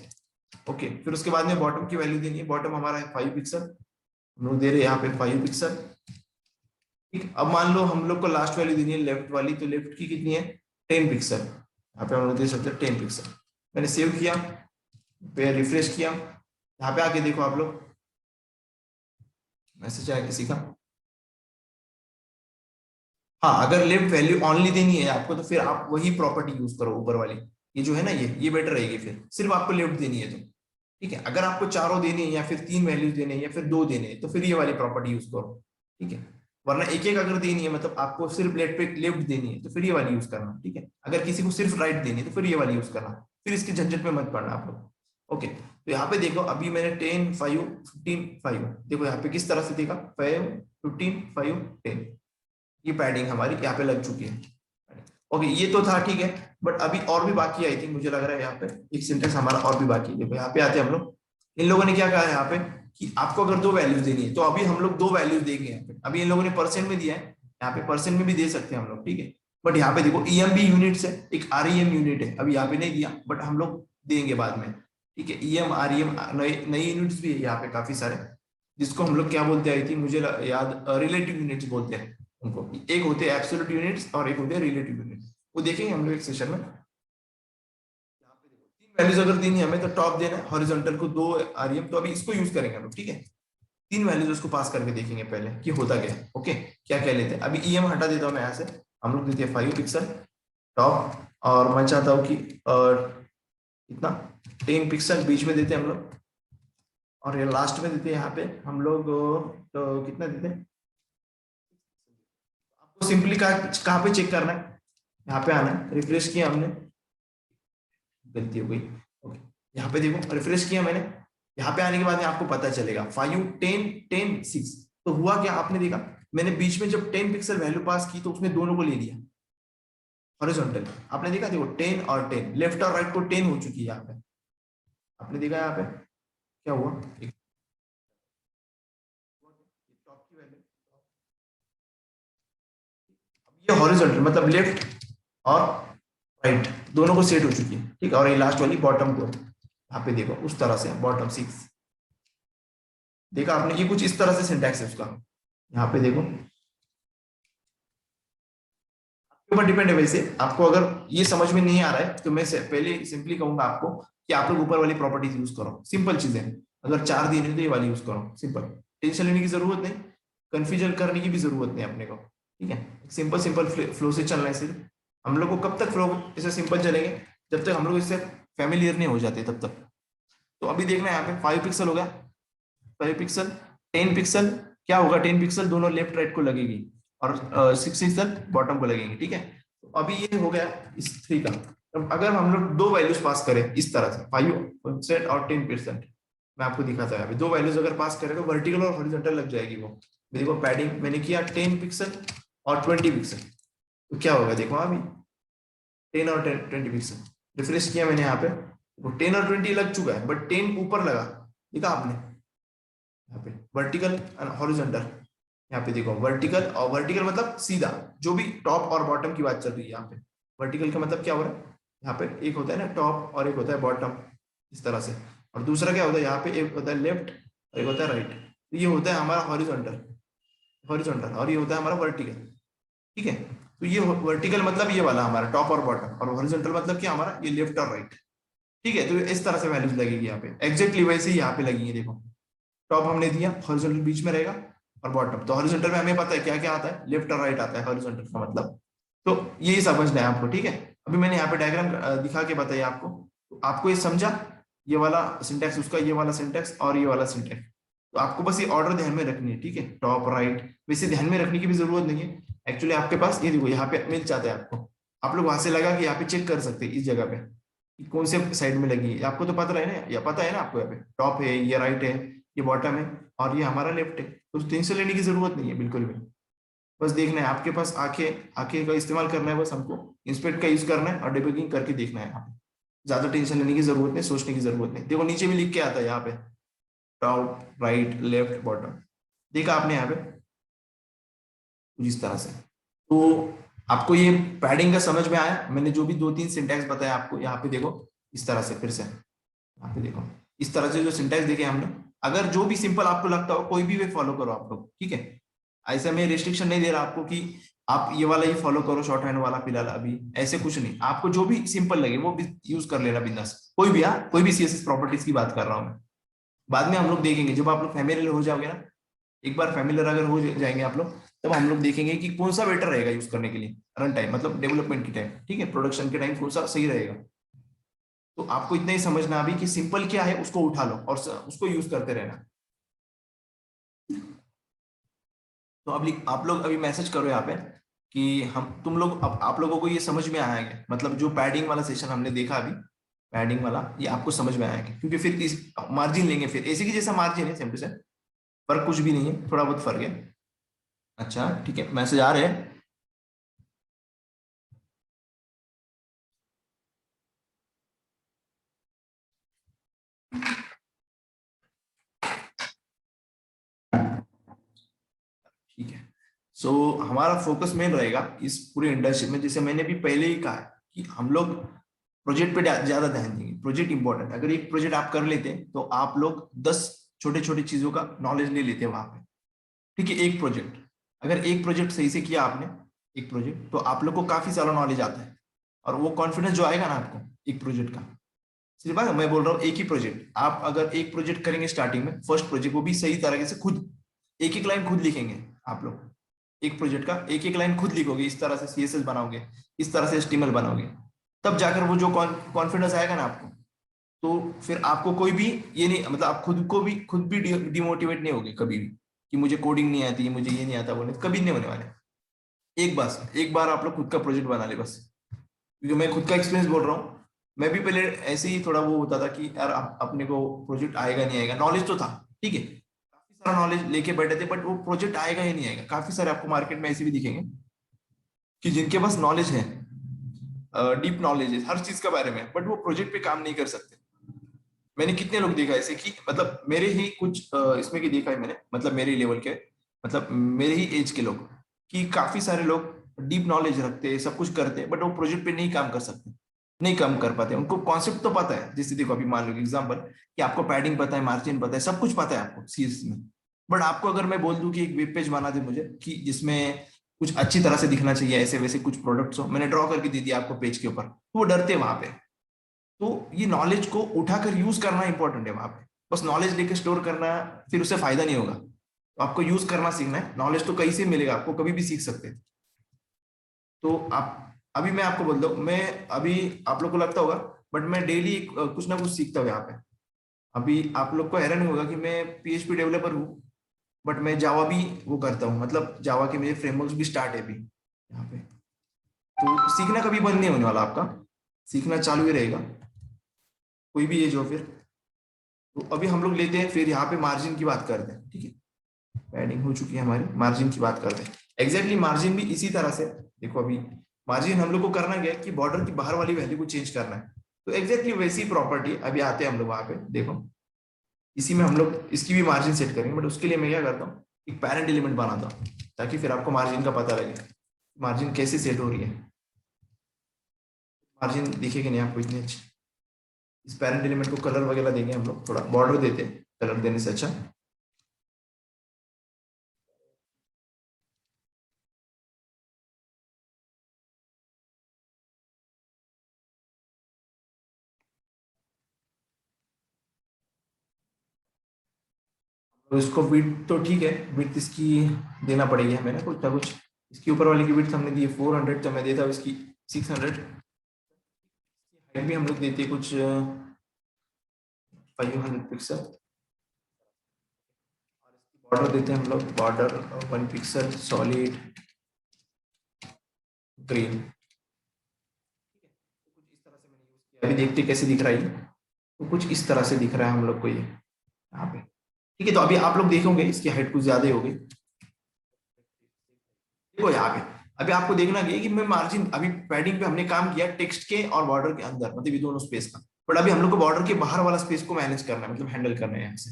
ओके। फिर उसके बाद में बॉटम की वैल्यू देनी है, बॉटम हमारा है 5 पिक्सल, हम लोग दे रहे हैं यहाँ पे 5 पिक्सल, ठीक। अब मान लो हम लोग को लास्ट वैल्यू देनी है लेफ्ट वाली, तो लेफ्ट की कितनी है, 10 पिक्सल। यहाँ पे हम लोग दे सकते हैं 10 पिक्सल। मैंने सेव किया, फिर रिफ्रेश किया, यहाँ पे आके देखो आप लोग, मैसेज आया किसी का। हाँ, अगर लेफ्ट वैल्यू ओनली देनी है आपको, तो फिर आप वही प्रॉपर्टी यूज करो ऊपर वाली, ये जो है ना, ये बेटर रहेगी। फिर सिर्फ आपको लेफ्ट देनी है तो, ठीक है। अगर आपको चारों देनी है, या फिर 3 वैल्यूज देने हैं, या फिर 2 देने हैं, तो फिर ये वाली प्रॉपर्टी यूज करो, ठीक है। वरना एक एक अगर देनी है, मतलब आपको सिर्फ लेफ्ट देनी है, तो फिर ये वाली यूज करना, ठीक है। अगर किसी को सिर्फ राइट देनी है, तो फिर ये वाली यूज करना, फिर इसके झंझट में मत पड़ना आप लोग, ओके। तो यहाँ पे देखो, अभी मैंने 10 5 15 5, देखो यहाँ पे किस तरह से देखा, 5 15 5 10, ये पैडिंग हमारी यहाँ पे लग चुकी है, ओके। ये तो था, ठीक है। बट अभी और भी बाकी है, आई थिंक, मुझे लग रहा है यहाँ पे एक सिंटेक्स हमारा और भी बाकी है। देखो यहाँ पे आते हैं हम लोग, इन लोगों ने क्या कहा है यहाँ पे, कि आपको अगर 2 वैल्यूज देनी है, तो अभी हम लोग 2 वैल्यूज देंगे यहाँ पे। अभी इन लोगों ने परसेंट में दिया है, यहाँ पे परसेंट में भी दे सकते हैं हम लोग, ठीक है। बट यहाँ पे देखो EMB यूनिट्स है, एक REM यूनिट है, अभी यहाँ पे नहीं दिया, बट हम लोग देंगे बाद में, ठीक है। EM REM नई यूनिट्स भी है यहाँ पे काफी सारे, जिसको हम लोग क्या बोलते हैं, आई थिंक मुझे याद, रिलेटिव यूनिट्स बोलते हैं उनको। एक होते हैं एब्सोल्यूट यूनिट्स और एक होते हैं रिलेटिव यूनिट्स, वो देखेंगे हम लोग एक सेशन में। यहाँ पे देखो, 3 वैल्यूज अगर देनी है हमें, तो टॉप देना है, हॉरिजॉन्टल को 2 REM, तो अभी इसको यूज करेंगे हम लोग, ठीक है। 3 वैल्यूज उसको पास करके देखेंगे पहले कि होता क्या है, ओके। क्या क्या लेते हैं, अभी EM हटा देता हूँ मैं यहाँ से, हम लोग देते हैं 5 पिक्सल टॉप, और मैं चाहता हूँ कि इतना 10 पिक्सल बीच में देते हैं हम लोग, और ये लास्ट में देते हैं यहाँ पे हम लोग, तो कितना देते हैं। आपको सिंपली कहाँ पे चेक करना है, यहाँ पे आना है, रिफ्रेश किया हमने, गलती हो गई, ओके। यहाँ पे देखो, रिफ्रेश किया मैंने, यहाँ पे आने के बाद में आपको पता चलेगा 5 10 10 6। तो हुआ क्या, आपने देखा, मैंने बीच में जब 10 पिक्सल वैल्यू पास की, तो उसने दोनों को ले लिया हॉरिजॉन्टल। आपने देखा, देखो 10 और 10, लेफ्ट और राइट को 10 हो चुकी है यहाँ पे, आपने देखा यहाँ पे क्या हुआ, टॉप की वैल्यू, ये हॉरिजॉन्टल मतलब लेफ्ट और राइट दोनों को सेट हो चुकी है, ठीक है। और ये लास्ट वाली बॉटम को, यहाँ पे देखो उस तरह से बॉटम 6, देखा आपने, ये कुछ इस तरह से सिंटैक्स है उसका, यहाँ पे देखो, आपके ऊपर डिपेंड है। वैसे आपको अगर ये समझ में नहीं आ रहा है, तो मैं पहले सिंपली कहूंगा आपको कि आप लोग ऊपर वाली प्रॉपर्टीज यूज करो, सिंपल चीजें। अगर 4 दिन है तो ये वाली यूज करो, सिंपल, टेंशन लेने की जरूरत नहीं, कंफ्यूजन करने की भी जरूरत नहीं अपने को, ठीक है। सिंपल सिंपल फ्लो से चलना है सिर्फ। हम लोग को कब तक फ्लो ऐसे सिंपल चलेंगे, जब तक हम लोग इससे फैमिलियर नहीं हो जाते, तब तक। तो अभी देखना है यहाँ पे 5 पिक्सल होगा, 5 पिक्सल 10 पिक्सल, क्या होगा, 10 पिक्सल दोनों लेफ्ट राइट को लगेगी, और 6 पिक्सल बॉटम को लगेंगे, ठीक है। तो अभी ये हो गया इस 3 का। अब अगर हम लोग 2 वैल्यूज पास करें इस तरह से, 5% और 10%, मैं आपको दिखाता है, अभी 2 वैल्यूज अगर पास करें, तो वर्टिकल और हॉरिजॉन्टल लग जाएगी वो। देखो पैडिंग मैंने किया 10 पिक्सल और 20 पिक्सल, तो क्या होगा देखो, अभी 10 और 20 पिक्सल, रिफ्रेश किया मैंने यहाँ पे, वो 10 और 20 लग चुका है, बट 10 ऊपर लगा, देखा आपने, यहाँ पे वर्टिकल एंड हॉरिजॉन्टल, यहाँ पे देखो वर्टिकल, और वर्टिकल मतलब सीधा, जो भी टॉप और बॉटम की बात चल रही है यहाँ पे। वर्टिकल का मतलब क्या हो रहा है, यहाँ पे एक होता है ना टॉप, और एक होता है बॉटम, इस तरह से। और दूसरा क्या होता है, यहाँ पे एक होता है लेफ्ट और एक होता है राइट। तो ये होता है हमारा हॉरिजॉन्टल, हॉरिजॉन्टल, और ये होता है हमारा वर्टिकल, ठीक है। तो ये वर्टिकल मतलब ये वाला हमारा टॉप और बॉटम, और हॉरिजॉन्टल मतलब क्या हमारा, ये लेफ्ट और राइट, ठीक है। तो इस तरह से वैल्यूज लगेगी यहाँ पे, एग्जैक्टली वैसे ही यहाँ पे लगेंगे। देखो टॉप हमने दिया, हॉरिजॉन्टल बीच में रहेगा, और बॉटम, तो हॉरिजॉन्टल में हमें पता है क्या क्या आता है, लेफ्ट और राइट आता है हॉरिजॉन्टल का मतलब। तो यही समझना है आपको, ठीक है। अभी मैंने यहाँ पे डायग्राम दिखा के बताया आपको, तो आपको ये समझा, ये वाला सिंटेक्स उसका, ये वाला सिंटेक्स और ये वाला सिंटेक्स। तो आपको बस ये ऑर्डर ध्यान में रखनी है, ठीक है, टॉप राइट। वैसे ध्यान में रखने की भी जरूरत नहीं है, एक्चुअली आपके पास ये देखो यहाँ पे मिल जाता है आपको, आप लोग वहां से लगा कि यहाँ पे चेक कर सकते हैं इस जगह पे, कि कौन से साइड में लगी है, आपको तो पता है ना, या पता है ना आपको, यहाँ पे टॉप है, ये राइट है, ये बॉटम है, और ये हमारा लेफ्ट है। तो टेंशन लेने की जरूरत नहीं है बिल्कुल भी। बस देखना है आपके पास आंखें, आंखें का इस्तेमाल करना है, बस हमको इंस्पेक्ट का यूज करना है और डिबगिंग करके देखना है यहाँ पे। ज्यादा टेंशन लेने की जरूरत नहीं, सोचने की जरूरत नहीं। देखो नीचे भी लिख के आता है यहाँ पे, टॉप राइट लेफ्ट बॉटम, देखा आपने यहाँ पे कुछ इस तरह से। तो आपको ये पैडिंग का समझ में आया? मैंने जो भी 2-3 सिंटैक्स बताया आपको, यहाँ पे देखो इस तरह से, फिर से यहाँ पे देखो इस तरह से जो सिंटैक्स देखे हमने, अगर जो भी सिंपल आपको लगता हो कोई भी वे फॉलो करो आप लोग, ठीक है। ऐसे में रिस्ट्रिक्शन नहीं दे रहा आपको कि आप ये वाला ही फॉलो करो शॉर्ट हैंड वाला फिलहाल अभी, ऐसे कुछ नहीं। आपको जो भी सिंपल लगे वो भी यूज कर लेना बिंदास, कोई भी। हाँ, कोई भी सीएसएस प्रॉपर्टीज की बात कर रहा हूँ मैं। बाद में हम लोग देखेंगे जब आप लोग फैमिलियर हो जाओगे ना, एक बार फैमिलियर अगर हो जाएंगे आप लोग, तब हम लोग देखेंगे कि कौन सा बेटर रहेगा यूज करने के लिए रन टाइम, मतलब डेवलपमेंट की टाइम, ठीक है, प्रोडक्शन के टाइम कौन सा सही रहेगा। तो आपको इतना ही समझना अभी कि सिंपल क्या है उसको उठा लो और उसको यूज करते रहना। तो अभी आप लोग अभी मैसेज करो यहाँ पे कि हम तुम लोग, अब आप लोगों को ये समझ में आया है, मतलब जो पैडिंग वाला सेशन हमने देखा अभी, पैडिंग वाला ये आपको समझ में आया है? क्योंकि फिर इस मार्जिन लेंगे, फिर एसी की जैसा मार्जिन है, सेम टू सेम, फर्क कुछ भी नहीं है, थोड़ा बहुत फर्क है। अच्छा ठीक है, मैसेज आ रहे हैं। ठीक है। सो हमारा फोकस मेन रहेगा इस पूरे इंटर्नशिप में, जैसे मैंने भी पहले ही कहा है कि हम लोग प्रोजेक्ट पे ज्यादा ध्यान देंगे। प्रोजेक्ट इंपॉर्टेंट, अगर एक प्रोजेक्ट आप कर लेते हैं तो आप लोग 10 छोटे छोटे चीजों का नॉलेज ले लेते हैं वहां पे, ठीक है। एक प्रोजेक्ट, अगर एक प्रोजेक्ट सही से किया आपने, एक प्रोजेक्ट, तो आप लोग को काफी सारा नॉलेज आता है, और वो कॉन्फिडेंस जो आएगा ना आपको एक प्रोजेक्ट का, सिर्फ मैं बोल रहा हूँ एक ही प्रोजेक्ट, आप अगर एक प्रोजेक्ट करेंगे स्टार्टिंग में, फर्स्ट प्रोजेक्ट, वो भी सही तरीके से खुद एक एक लाइन खुद लिखेंगे आप लोग, एक प्रोजेक्ट का एक एक लाइन खुद लिखोगे, इस तरह से सीएसएस बनाओगे, इस तरह से एचटीएमएल बनाओगे, तब जाकर वो जो कॉन्फिडेंस आएगा ना आपको, तो फिर आपको कोई भी ये नहीं, मतलब आप खुद भी डिमोटिवेट नहीं होगे कभी भी कि मुझे कोडिंग नहीं आती, मुझे ये नहीं आता, बोले कभी नहीं होने वाले। एक बार आप लोग खुद का प्रोजेक्ट बना ले बस, क्योंकि मैं खुद का एक्सपीरियंस बोल रहा हूँ। मैं भी पहले ऐसे ही थोड़ा वो होता था कि यार अपने को प्रोजेक्ट आएगा नहीं आएगा, नॉलेज तो था, ठीक है, काफी सारा नॉलेज लेके बैठे थे, बट वो प्रोजेक्ट आएगा ही नहीं आएगा। काफी सारे आपको मार्केट में ऐसे भी दिखेंगे कि जिनके पास नॉलेज है, डीप नॉलेज है हर चीज के बारे में, बट वो प्रोजेक्ट पे काम नहीं कर सकते। मैंने कितने लोग देखा ऐसे कि, मतलब मेरे ही कुछ इसमें की देखा है मैंने, मतलब मेरे लेवल के, मतलब मेरे ही एज के लोग, कि काफी सारे लोग डीप नॉलेज रखते हैं, सब कुछ करते हैं, बट वो प्रोजेक्ट पे नहीं काम कर सकते, नहीं काम कर पाते। उनको कॉन्सेप्ट तो पता है, जैसे देखो अभी मान लो एग्जाम्पल कि आपको पैडिंग पता है, मार्जिन पता है, सब कुछ पता है आपको सीएस में, बट आपको अगर मैं बोल दूं कि एक वेब पेज बना दे मुझे कि जिसमें कुछ अच्छी तरह से दिखना चाहिए, ऐसे वैसे कुछ प्रोडक्ट्स हो, मैंने ड्रॉ करके दे दिया आपको पेज के ऊपर, तो वो डरते हैं वहां पे। तो ये नॉलेज को उठाकर यूज करना इंपॉर्टेंट है वहां पे। बस नॉलेज लेके स्टोर करना फिर उससे फायदा नहीं होगा, तो आपको यूज करना सीखना है। नॉलेज तो कहीं से मिलेगा, आपको कभी भी सीख सकते हैं। तो आप, अभी मैं आपको बोल दूं, मैं अभी, आप लोग को लगता होगा, बट मैं डेली कुछ ना कुछ सीखता हूँ यहाँ पे। अभी आप लोग को हैरान नहीं होगा कि मैं पीएचपी डेवलपर हूँ, बट मैं जावा भी वो करता हूँ, मतलब जावा के मेरे फ्रेमवर्क्स भी स्टार्ट है अभी यहाँ पे। तो सीखना कभी बंद नहीं होने वाला आपका, सीखना चालू ही रहेगा, कोई भी एज हो फिर। तो अभी हम लोग लेते हैं फिर यहाँ पे मार्जिन की बात करते हैं, ठीक है। पैडिंग हो चुकी है हमारी, मार्जिन की बात करते हैं। एग्जैक्टली मार्जिन भी इसी तरह से, देखो अभी मार्जिन हम लोग को करना क्या है कि बॉर्डर की बाहर वाली वैल्यू को चेंज करना है। तो एग्जैक्टली वैसी प्रॉपर्टी अभी आते हैं हम लोग वहां पे, देखो इसी में हम लोग इसकी भी मार्जिन सेट करेंगे, बट उसके लिए मैं क्या करता हूँ, एक पैरेंट एलिमेंट बनाता हूँ, ताकि फिर आपको मार्जिन का पता लगे मार्जिन कैसे सेट हो रही है। मार्जिन दिखेगी नहीं आपको इतनी अच्छी। इस पैरेंट एलिमेंट को कलर वगैरह देंगे हम लोग, थोड़ा बॉर्डर देते हैं कलर देने से अच्छा। तो इसको विड्थ तो ठीक है, विड्थ इसकी देना पड़ेगी हमें ना कुछ। इसके ऊपर वाले की विड्थ हमने दी है 400, तो मैं देता हूँ इसकी 600। हाइट भी हम लोग देते हैं कुछ 500 पिक्सल। बॉर्डर देते हैं हम लोग, बॉर्डर 1 पिक्सल सॉलिड ग्रीन, कुछ इस तरह से मैंने यूज अभी देखते कैसे दिख रहा है ये। तो कुछ इस तरह से दिख रहा है हम लोग को ये यहाँ पे। ठीक है, तो अभी आप लोग देखोगे इसकी हाइट कुछ ज्यादा ही होगी। देखो यहाँ पे अभी आपको देखना है कि मैं मार्जिन अभी पैडिंग पे हमने काम किया टेक्स्ट के और बॉर्डर के अंदर, मतलब ये दोनों स्पेस का। बट अभी हम लोग को बॉर्डर के बाहर वाला स्पेस को मैनेज करना है, मतलब हैंडल करना है यहाँ से,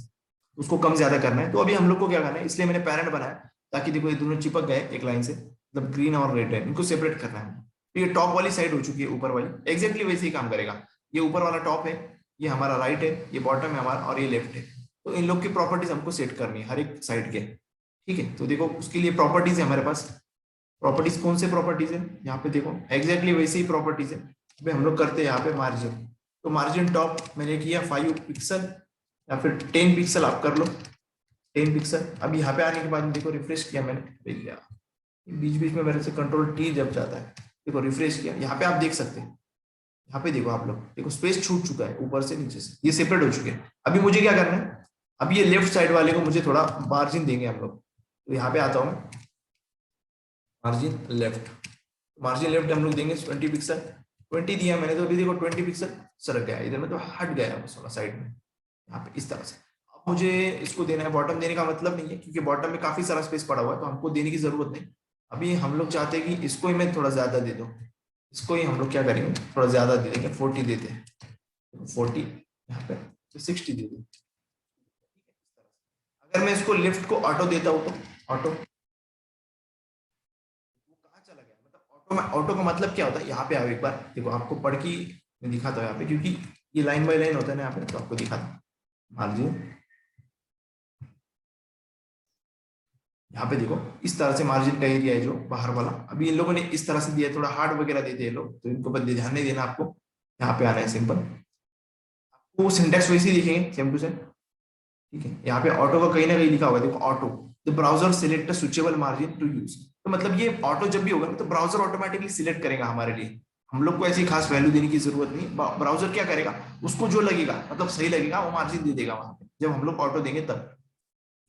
उसको कम ज्यादा करना है। तो अभी हम लोग को क्या करना है, इसलिए मैंने पैरेंट बनाया ताकि देखो ये दोनों चिपक गए एक लाइन से, मतलब ग्रीन और रेड है, इनको सेपरेट करना है। तो ये टॉप वाली साइड हो चुकी है, ऊपर वाली एग्जैक्टली वैसे ही काम करेगा। ये ऊपर वाला टॉप है, ये हमारा राइट है, ये बॉटम है हमारा, और ये लेफ्ट है। तो इन लोग की प्रॉपर्टीज हमको सेट करनी है हर एक साइड के। ठीक है, तो देखो उसके लिए प्रॉपर्टीज है हमारे पास। प्रॉपर्टीज कौन से प्रॉपर्टीज है यहाँ पे देखो, एग्जैक्टली वैसे ही प्रॉपर्टीज है। अभी हम लोग करते हैं यहाँ पे मार्जिन। तो मार्जिन टॉप मैंने किया 5 पिक्सल या फिर 10 पिक्सल आप कर लो, 10 पिक्सल। अब यहाँ पे आने के बाद देखो रिफ्रेश किया मैंने, बीच बीच में मेरे से कंट्रोल टी जब जाता है, देखो रिफ्रेश किया, यहाँ पे आप देख सकते हैं। यहाँ पे देखो आप लोग, देखो स्पेस छूट चुका है ऊपर से नीचे से, ये सेपरेट हो चुके हैं। अभी मुझे क्या करना है, अभी ये लेफ्ट साइड वाले को मुझे थोड़ा मार्जिन देंगे हम लोग। तो यहाँ पे आता हूँ, मार्जिन लेफ्ट, मार्जिन लेफ्ट हम लोग देंगे 20 पिक्सल। 20 दिया मैंने, तो अभी देखो 20 पिक्सल सरक गया इधर में, तो हट गया बस थोड़ा साइड में यहाँ पे इस तरह से। अब मुझे इसको देना है, बॉटम देने का मतलब नहीं है क्योंकि बॉटम में काफी सारा स्पेस पड़ा हुआ है, तो हमको देने की जरूरत नहीं। अभी हम लोग चाहते हैं कि इसको ही मैं थोड़ा ज्यादा दे दूं, इसको ही हम लोग क्या करेंगे थोड़ा ज्यादा दे देंगे, 40 देते हैं, 40 यहाँ पे, तो 60 दे दें। अगर मैं इसको लेफ्ट को ऑटो देता हूँ तो ऑटो कहाँ चला गया, मतलब ऑटो में, ऑटो का मतलब क्या होता है, यहाँ पे आओ एक बार देखो, आपको पढ़ के मैं दिखाता हूँ यहाँ पे, क्योंकि ये लाइन बाय लाइन होता है ना यहाँ पे, तो आपको दिखाता हूँ। मार्जिन यहाँ पे देखो इस तरह से मार्जिन का एरिया है जो बाहर वाला। अभी इन लोगों ने इस तरह से दिया, थोड़ा हार्ड वगैरह देते हैं लोग, तो इनको बदले ध्यान नहीं देना आपको। यहाँ पे आना है सिंपल, आपको सिंटेक्स वैसे ही दिखेंगे सेम टू सेम। ठीक है, यहाँ पे ऑटो का कहीं ना कहीं लिखा होगा, देखो auto, the browser select switchable margin to use. तो मतलब ये ऑटो जब भी होगा ना, तो ब्राउजर ऑटोमेटिकली सिलेक्ट करेगा हमारे लिए, हम लोग को ऐसी खास वैल्यू देने की जरूरत नहीं। ब्राउजर क्या करेगा, उसको जो लगेगा मतलब सही लगेगा वो मार्जिन दे देगा वहां पे, जब हम लोग ऑटो देंगे तब।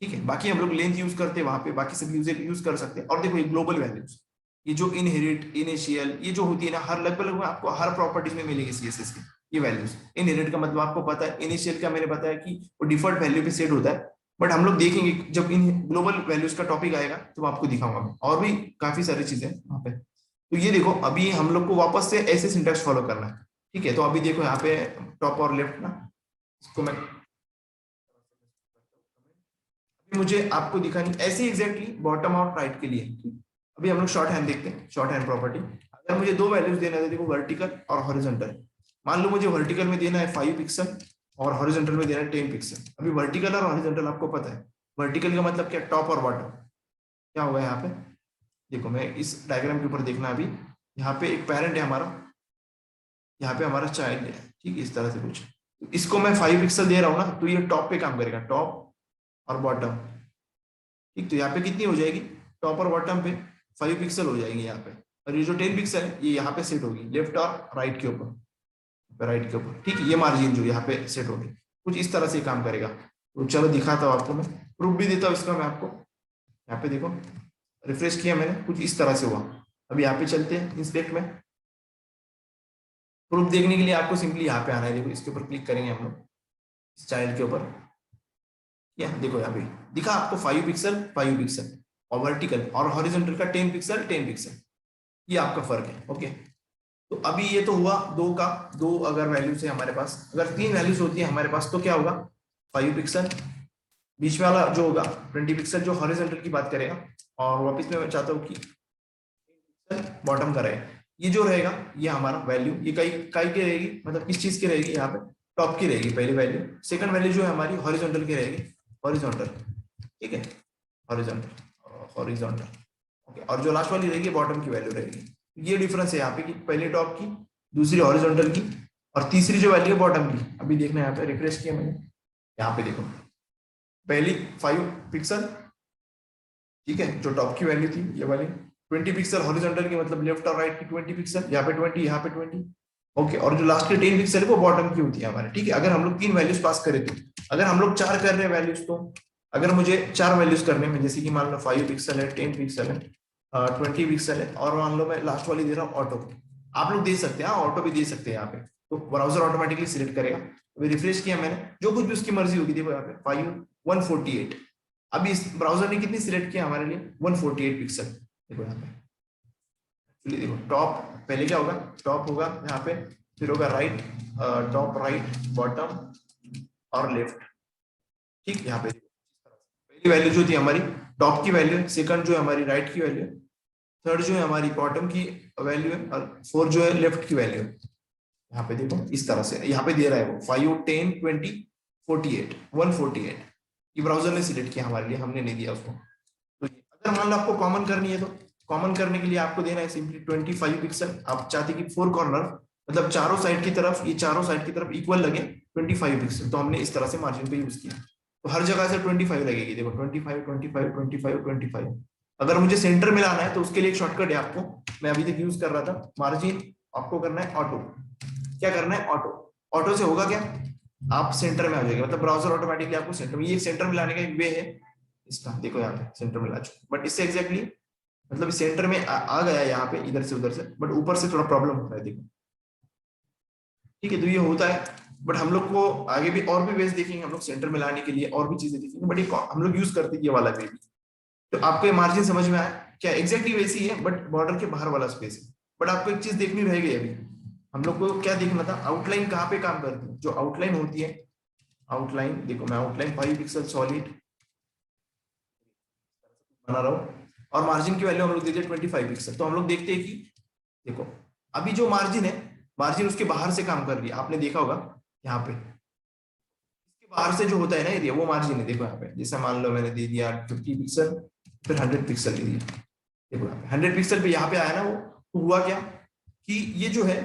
ठीक है, बाकी हम लोग लेंथ यूज करते हैं वहां पे, बाकी सब यूज कर सकते हैं। और देखो ये ग्लोबल वैल्यूज, ये जो इनहेरिट, इनिशियल, ये जो होती है ना, हर लगभग आपको हर प्रॉपर्टीज में मिलेगी सीएसएस की ये वैल्यूज। इनहेरिट का मतलब आपको पता है, इनिशियल का मैंने बताया कि वो डिफॉल्ट वैल्यू पे सेट होता है। बट हम लोग देखेंगे जब इन ग्लोबल वैल्यूज का टॉपिक आएगा तो आपको दिखाऊंगा मैं, और भी काफी सारी चीजें वहां पे। तो ये देखो अभी हम लोग को वापस से ऐसे सिंटेक्स फॉलो करना है। ठीक है, तो अभी देखो यहाँ पे टॉप और लेफ्ट ना, इसको मैं मुझे आपको दिखानी ऐसे एग्जैक्टली बॉटम और राइट के लिए। अभी हम लोग शॉर्ट हैंड देखते हैं, शॉर्ट हैंड प्रॉपर्टी। अगर मुझे दो वैल्यूज देना है, देखो वर्टिकल और हॉरिजॉन्टल। मान लो मुझे वर्टिकल में देना है 5 पिक्सल और हॉरिजॉन्टल में देना है 10 पिक्सल। अभी वर्टिकल और हॉरिजॉन्टल आपको पता है, वर्टिकल का मतलब क्या, टॉप और बॉटम। क्या होगा यहाँ पे, देखो मैं इस डायग्राम के ऊपर देखना, अभी यहाँ पे एक पेरेंट है हमारा, यहाँ पे हमारा चाइल्ड है। ठीक है, इस तरह से कुछ, इसको मैं 5 पिक्सल दे रहा हूँ ना, तो ये टॉप पे काम करेगा, टॉप और बॉटम। ठीक, तो यहाँ पे कितनी हो जाएगी, टॉप और बॉटम पे 5 पिक्सल हो जाएंगे यहाँ पे, और ये जो 10 पिक्सल है ये यहाँ पे सेट होगी लेफ्ट और राइट के ऊपर, राइट के ऊपर। ठीक है, ये मार्जिन जो यहाँ पे सेट होगी, कुछ इस तरह से काम करेगा। तो चलो दिखाता हूँ आपको, मैं प्रूफ भी देता हूँ इसका मैं आपको। यहाँ पे देखो रिफ्रेश किया मैंने, कुछ इस तरह से हुआ। अभी यहाँ पे चलते हैं इंस्पेक्ट में, प्रूफ देखने के लिए आपको सिंपली यहाँ पे आना है। देखो इसके ऊपर क्लिक करेंगे हम लोग, इस चाइल्ड के ऊपर, देखो यहाँ पे दिखा आपको 5 पिक्सल 5 पिक्सल, और वर्टिकल और हॉरिजॉन्टल का 10 पिक्सल 10 पिक्सल, ये आपका फर्क है। ओके, तो अभी ये तो हुआ दो का, दो अगर वैल्यूज है हमारे पास, अगर 3 वैल्यूज होती है हमारे पास तो क्या होगा, 5 पिक्सल, बीच वाला जो होगा 20 पिक्सल जो हॉरिजॉन्टल की बात करेगा, और वापस मैं चाहता हूँ कि बॉटम का रहे, ये जो रहेगा ये हमारा वैल्यू, ये कई कई की रहेगी, मतलब किस चीज की रहेगी, यहाँ पे टॉप की रहेगी पहली वैल्यू। सेकंड वैल्यू जो है हमारी हॉरिजॉन्टल की रहेगी, हॉरिजॉन्टल। ठीक है, हॉरिजॉन्टल हॉरिजॉन्टल। ओके, और जो लास्ट वाली रहेगी बॉटम की वैल्यू रहेगी। ये डिफरेंस है यहाँ पे कि पहले टॉप की, दूसरी हॉरिजॉन्टल की, और तीसरी जो वैल्यू है बॉटम की। अभी देखना है यहाँ पे, रिफ्रेश किया मैंने, यहाँ पे देखो पहली 5 पिक्सल, ठीक है, जो टॉप की वैल्यू थी ये वाली, 20 पिक्सल हॉरिजॉन्टल की, मतलब लेफ्ट और राइट की 20 पिक्सल, यहाँ पे 20, यहाँ पे 20। ओके, और जो लास्ट के 10 पिक्सल है वो बॉटम की होती है हमारे। ठीक है, अगर हम लोग 3 वैल्यूज पास करें तो, अगर हम लोग 4 कर रहे हैं वैल्यूज, तो अगर मुझे 4 वैल्यूज करने में, जैसे कि मान लो 5 पिक्सल है, 10 पिक्सल है, 20 पिक्सल है, और मान लो मैं लास्ट वाली दे रहा हूँ ऑटो, आप लोग दे सकते हैं, ऑटो भी दे सकते हैं यहाँ पे। तो ब्राउजर ऑटोमेटिकली सिलेक्ट करेगा। अभी रिफ्रेश किया मैंने, जो कुछ भी उसकी मर्जी होगी, देखो यहाँ पे 148। अभी इस ब्राउजर ने कितनी सिलेक्ट किया हमारे लिए, 148 पिक्सल। देखो यहाँ पे, देखो टॉप, पहले क्या होगा, टॉप होगा यहाँ पे, फिर होगा राइट, टॉप राइट बॉटम और लेफ्ट। ठीक, यहाँ पे पहली वैल्यू जो थी हमारी टॉप की वैल्यू है, सेकंड जो है हमारी राइट की वैल्यू है, थर्ड जो है हमारी बॉटम की वैल्यू है, और फोर्थ जो है लेफ्ट की वैल्यू है। यहाँ पे देखो इस तरह से यहाँ पे दे रहा है वो 5, 10, 20, 48, 148। ये ब्राउजर ने सिलेक्ट किया हमारे लिए, हमने नहीं दिया उसको। तो अगर मान लो आपको कॉमन करनी है, तो कॉमन करने के लिए आपको देना है सिंपली 25 पिक्सल। आप चाहते कि 4 कॉर्नर, मतलब चारों साइड की तरफ, ये चारों साइड की तरफ इक्वल लगे 25 पिक्सल, तो हमने इस तरह से मार्जिन पे यूज किया। तो हर जगह से 25 लगेगी, देखो 25, 25, 25, 25। अगर मुझे सेंटर में लाना है तो उसके लिए एक शॉर्टकट है आपको, मैं अभी तक यूज कर रहा था, मार्जिन आपको करना है ऑटो। क्या करना है, ऑटो। ऑटो से होगा क्या, आप सेंटर में आ जाएगा, मतलब ब्राउजर ऑटोमेटिकली आपको सेंटर में, ये सेंटर में लाने का एक वे है इसका, देखो यहाँ पे सेंटर में ला चुका, बट इससे एग्जैक्टली मतलब सेंटर में आ गया यहाँ पे, इधर से उधर से, बट ऊपर से थोड़ा प्रॉब्लम हो रहा है, देखो। ठीक है, तो ये होता है, बट हम लोग को आगे भी और भी वेज देखेंगे हम लोग सेंटर में लाने के लिए, और भी चीजें देखेंगे, बट ये हम लोग यूज करते हैं ये वाला वे भी। तो आपको ये मार्जिन समझ में आया क्या, एग्जैक्टली वैसी है, बट बॉर्डर के बाहर वाला स्पेस है। बट आपको एक चीज देखनी रह गई अभी, हम लोग को क्या देखना था, आउटलाइन कहाँ पे काम करती है, जो आउटलाइन होती है, आउटलाइन देखो, मैं आउटलाइन 5 पिक्सल सॉलिड बना रहा हूँ, और मार्जिन की वैल्यू हम लोग देते हैं 25 पिक्सल। तो हम लोग देखते हैं कि देखो अभी जो मार्जिन है, मार्जिन उसके बाहर से काम कर रही है, आपने देखा होगा यहाँ पे, इसके बाहर से जो होता है ना एरिया, वो मार्जिन है। देखो यहाँ पे, जैसे मान लो मैंने दे दिया 50 पिक्सल, फिर 100 पिक्सल दे दिया, देखो यहाँ पे 100 पिक्सल पे यहाँ पे आया ना वो, तो हुआ क्या कि ये जो है,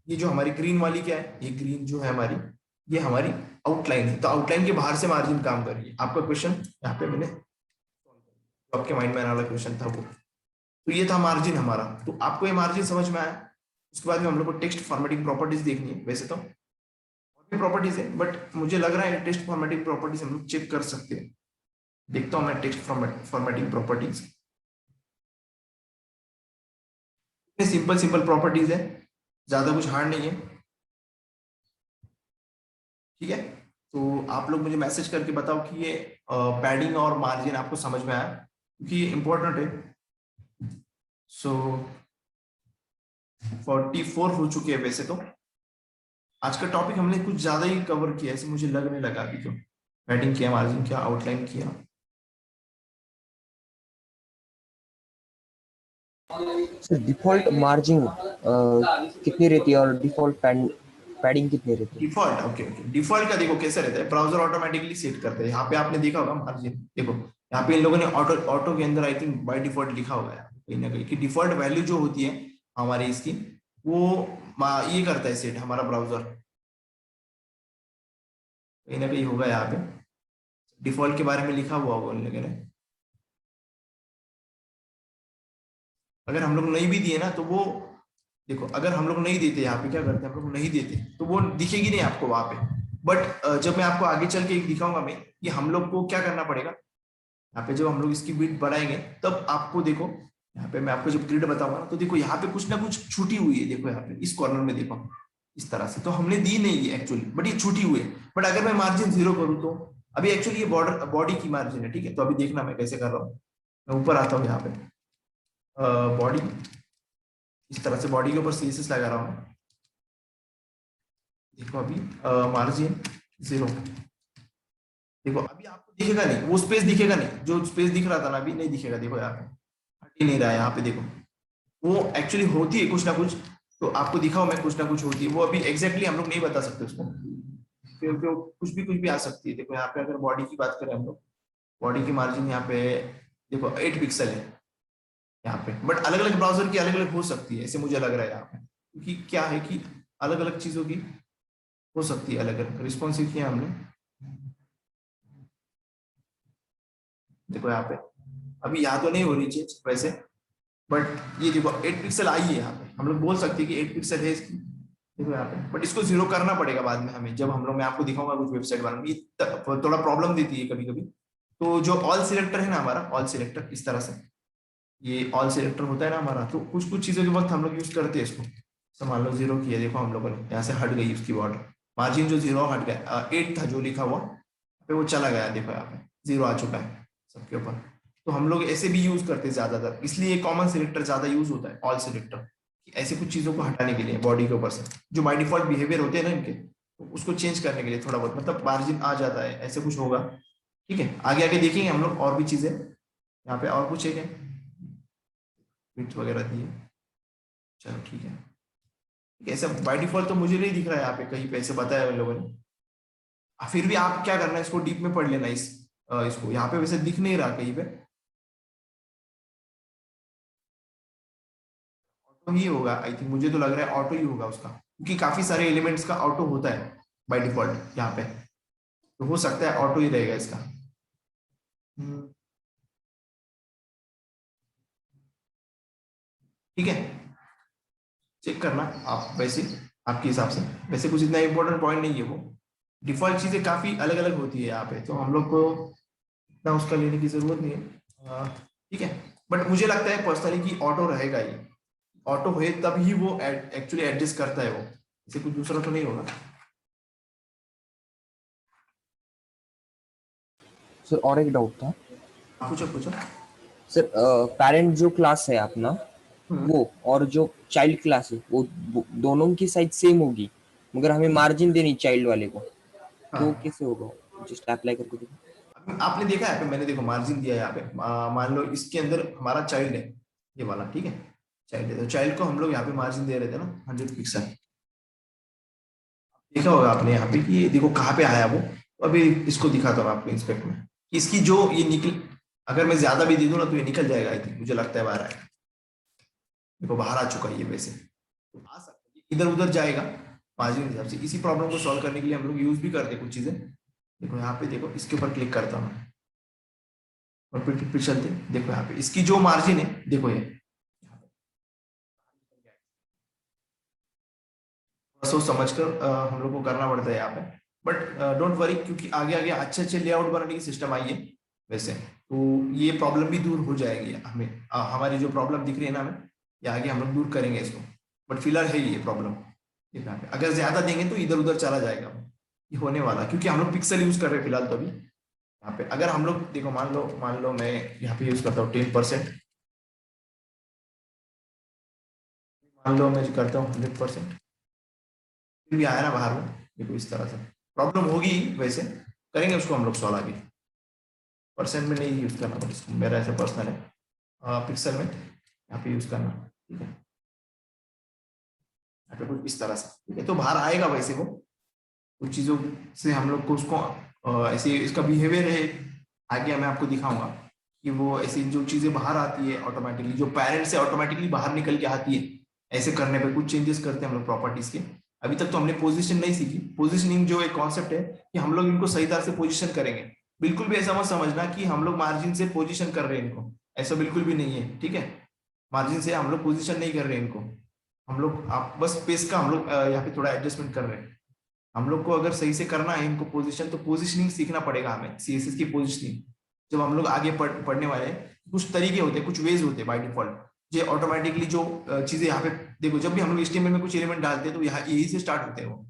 ये जो हमारी ग्रीन वाली क्या है, ये ग्रीन जो है हमारी, ये हमारी आउटलाइन है। तो आउटलाइन के बाहर से मार्जिन काम कर रही है। आपका क्वेश्चन यहाँ पे मैंने, तो आपके माइंड में आने वाला क्वेश्चन था वो, तो ये था मार्जिन हमारा। तो आपको ये मार्जिन समझ में आया। उसके बाद में हम लोग को टेक्स्ट फॉर्मेटिंग प्रॉपर्टीज देखनी है। वैसे तो और भी प्रॉपर्टीज है, बट मुझे लग रहा है टेक्स्ट फॉर्मेटिंग प्रॉपर्टीज हम लोग चेक कर सकते हैं। देखता हूं मैं text formatting properties, simple simple properties है, ज्यादा कुछ हार्ड नहीं है। ठीक है, तो आप लोग मुझे मैसेज करके बताओ कि ये पैडिंग और मार्जिन आपको समझ में आया, क्योंकि ये इंपॉर्टेंट है। सो 44 हो चुके हैं। वैसे तो आज का टॉपिक हमने कुछ ज्यादा ही कवर किया, ऐसे मुझे लगने लगा अभी। तो पैडिंग किया, मार्जिन किया, आउटलाइन किया। सर डिफॉल्ट मार्जिन कितनी रहती है और डिफॉल्ट पैडिंग कितनी रहती है? डिफॉल्ट, ओके ओके, डिफॉल्ट का देखो कैसा रहता है, ब्राउजर ऑटोमेटिकली सेट करते हैं। यहाँ पे आपने देखा होगा मार्जिन, देखो यहाँ पे इन लोगों ने ऑटो ऑटो के अंदर आई थिंक बाय डिफॉल्ट लिखा हुआ है कहीं ना कहीं कि डिफॉल्ट वैल्यू जो होती है हमारी इसकी, वो ये करता है सेट हमारा ब्राउजर, कहीं ना कहीं होगा यहाँ पे डिफॉल्ट के बारे में लिखा हुआ होगा उन लोगों ने। अगर हम लोग नहीं भी दिए ना, तो वो देखो, अगर हम लोग नहीं देते, यहाँ पे क्या करते हैं हम लोग नहीं देते, तो वो दिखेगी नहीं आपको वहां पे। बट जब मैं आपको आगे चल के एक दिखाऊंगा मैं कि हम लोग को क्या करना पड़ेगा, यहाँ पे जब हम लोग इसकी विड्थ बढ़ाएंगे, तब आपको देखो यहाँ पे मैं आपको जब ग्रिड बताऊंगा ना, तो देखो यहाँ पे कुछ ना कुछ छूटी हुई है। देखो यहाँ पे इस कॉर्नर में देखो इस तरह से, तो हमने दी नहीं है एक्चुअली, बट ये छूटी हुई है। बट अगर मैं मार्जिन 0 करूँ, तो अभी एक्चुअली ये बॉर्डर बॉडी की मार्जिन है। ठीक है, तो अभी देखना मैं कैसे कर रहा हूँ। मैं ऊपर आता हूँ, यहाँ पे बॉडी, इस तरह से बॉडी के ऊपर सीएसएस लगा रहा हूँ। देखो अभी मार्जिन 0, देखो अभी आपको दिखेगा नहीं, वो स्पेस दिखेगा नहीं, जो स्पेस दिख रहा था ना अभी नहीं दिखेगा। देखो यहाँ पे हट ही नहीं रहा है, यहाँ पे देखो वो एक्चुअली होती है कुछ ना कुछ, तो आपको दिखाओ मैं, कुछ ना कुछ होती है वो। अभी एग्जैक्टली हम लोग नहीं बता सकते उसको, क्योंकि कुछ भी आ सकती है। देखो यहाँ पे अगर बॉडी की बात करें हम लोग, बॉडी की मार्जिन यहाँ पे देखो 8 पिक्सल है यहाँ पे, बट अलग अलग ब्राउजर की अलग अलग हो सकती है, ऐसे मुझे लग रहा है यहाँ पे, क्योंकि क्या है कि अलग अलग चीजों की हो सकती है, अलग अलग रिस्पॉन्सिव किया हमने। देखो यहाँ पे अभी यहाँ तो नहीं हो रही चीज वैसे, बट ये देखो 8 पिक्सल आई है यहाँ पे, हम लोग बोल सकते हैं कि 8 पिक्सल है इसकी। देखो यहाँ पे, बट इसको 0 करना पड़ेगा बाद में हमें, जब हम लोग, मैं आपको दिखाऊंगा कुछ वेबसाइट वाले में थोड़ा प्रॉब्लम देती है कभी कभी। तो जो ऑल सिलेक्टर है ना हमारा, ऑल सिलेक्टर इस तरह से, ये ऑल सिलेक्टर होता है ना हमारा, तो कुछ कुछ चीजों के वक्त हम लोग यूज करते हैं इसको तो मान लो 0 किया, देखो हम लोगों ने यहाँ से हट गई उसकी बॉर्डर, मार्जिन जो 0 हट गया, 8 था जो लिखा हुआ पे वो चला गया, देखो यहाँ पे 0 आ चुका है सबके ऊपर। तो हम लोग ऐसे भी यूज करते हैं ज्यादातर, इसलिए कॉमन सिलेक्टर ज्यादा यूज होता है, ऑल सिलेक्टर, ऐसे कुछ चीजों को हटाने के लिए बॉडी के ऊपर से जो बाय डिफॉल्ट बिहेवियर होते हैं ना इनके, तो उसको चेंज करने के लिए थोड़ा बहुत मतलब मार्जिन आ जाता है, ऐसे कुछ होगा। ठीक है, आगे आगे देखेंगे हम लोग और भी चीजें। यहाँ पे और कुछ है क्या, बिट्स वगैरह दिए, चलो ठीक है। ऐसा बाय डिफॉल्ट तो मुझे नहीं दिख रहा है यहाँ पे कहीं पे ऐसे बताया उन लोगों ने। फिर भी आप क्या करना है, इसको डीप में पढ़ लेना इसको, यहाँ पे वैसे दिख नहीं रहा कहीं पे, ऑटो ही होगा आई थिंक, मुझे तो लग रहा है ऑटो ही होगा उसका, क्योंकि काफी सारे एलिमेंट्स का ऑटो होता है बाय डिफॉल्ट यहाँ पे, तो हो सकता है ऑटो ही रहेगा इसका। ठीक है, चेक करना आप वैसे आपके हिसाब से, वैसे कुछ इतना इंपॉर्टेंट पॉइंट नहीं है वो, डिफॉल्ट चीजें काफी अलग अलग होती है यहाँ पे, तो हम लोग को इतना उसका लेने की जरूरत नहीं है। ठीक है, बट मुझे लगता है पर्सनली कि ऑटो रहेगा ही, ऑटो है तब ही वो एक्चुअली एडजस्ट करता है वो, इसे कुछ दूसरा तो नहीं होगा। सर और एक डाउट था पूछो पूछो। सर, पेरेंट जो क्लास है अपना वो और जो चाइल्ड क्लास है वो दोनों की साइज सेम होगी, मगर हमें मार्जिन देनी चाइल्ड वाले को, तो हाँ, कैसे होगा? जस्ट अप्लाई करके देखो। आपने देखा है पे, मैंने देखो मार्जिन दिया है यहाँ पे, मान लो इसके अंदर हमारा चाइल्ड है ये वाला, ठीक है, चाइल्ड है, तो चाइल्ड को हम लोग यहाँ पे मार्जिन दे रहे थे ना 100 पिक्सल। देखा होगा आपने यहाँ पे कि ये देखो कहाँ पे आया वो, तो अभी इसको दिखाता हूँ आपको इंस्पेक्ट में कि इसकी जो ये निकल, अगर मैं ज्यादा भी दे दूँ ना तो ये निकल जाएगा आई थिंक, मुझे लगता है बाहर आएगा, देखो बाहर आ चुका है ये, वैसे तो आ सकता है इधर उधर जाएगा मार्जिन के हिसाब से। इसी प्रॉब्लम को सॉल्व करने के लिए हम लोग यूज भी करते हैं कुछ चीजें, देखो यहाँ पे, देखो इसके ऊपर क्लिक करता हूँ और फिर चलते हैं। देखो यहाँ पे इसकी जो मार्जिन है, देखो ये सोच समझकर हम लोग को करना पड़ता है यहाँ पे, बट डोंट वरी, क्योंकि आगे आगे अच्छे अच्छे लेआउट बनाने की सिस्टम आई है वैसे, तो ये प्रॉब्लम भी दूर हो जाएगी हमें, हमारी जो प्रॉब्लम दिख रही है ना हमें, ये आगे हम लोग दूर करेंगे इसको, बट फिलहाल है ये प्रॉब्लम। यहाँ पे अगर ज्यादा देंगे तो इधर उधर चला जाएगा ये होने वाला, क्योंकि हम लोग पिक्सल यूज कर रहे हैं फिलहाल तो अभी यहाँ पे। अगर हम लोग देखो मान लो मैं यहाँ पे यूज करता हूँ 10%, मान लो मैं करता हूँ 100%, फिर भी आया ना बाहर में, देखो इस तरह से प्रॉब्लम होगी, वैसे करेंगे उसको हम लोग सॉल्व आगे। परसेंट में नहीं यूज करना, बट इसको मेरा ऐसा पर्सनल है, पिक्सल में यहाँ पे यूज करना, ठीक है, यहाँ पे कुछ इस तरह से, ठीक है, तो बाहर आएगा वैसे वो, कुछ चीजों से हम लोग को उसको ऐसे इसका बिहेवियर है, आगे मैं आपको दिखाऊंगा कि वो ऐसी जो चीजें बाहर आती है ऑटोमेटिकली, जो पेरेंट से ऑटोमेटिकली बाहर निकल के आती है, ऐसे करने पे कुछ चेंजेस करते हैं हम लोग प्रॉपर्टीज के। अभी तक तो हमने पोजीशन नहीं सीखी, पोजीशनिंग जो एक कॉन्सेप्ट है कि हम लोग इनको सही तरह से पोजीशन करेंगे, बिल्कुल भी ऐसा मत समझना कि हम लोग मार्जिन से पोजीशन कर रहे हैं इनको, ऐसा बिल्कुल भी नहीं है, ठीक है, मार्जिन से हम लोग पोजीशन नहीं कर रहे हैं इनको, हम लोग आप बस स्पेस का हम लोग यहाँ पे थोड़ा एडजस्टमेंट कर रहे हैं। हम लोग को अगर सही से करना है इनको पोजीशन, तो पोजीशनिंग सीखना पड़ेगा हमें, सीएसएस की पोजीशनिंग। जब हम लोग आगे पढ़ने वाले हैं, कुछ तरीके होते हैं, कुछ वेज होते हैं बाय डिफॉल्ट, ये ऑटोमेटिकली जो चीजें यहाँ पे देखो, जब भी हम लोग एचटीएमएल में कुछ एलिमेंट डालते हैं तो यहाँ यही से स्टार्ट होते हैं वो,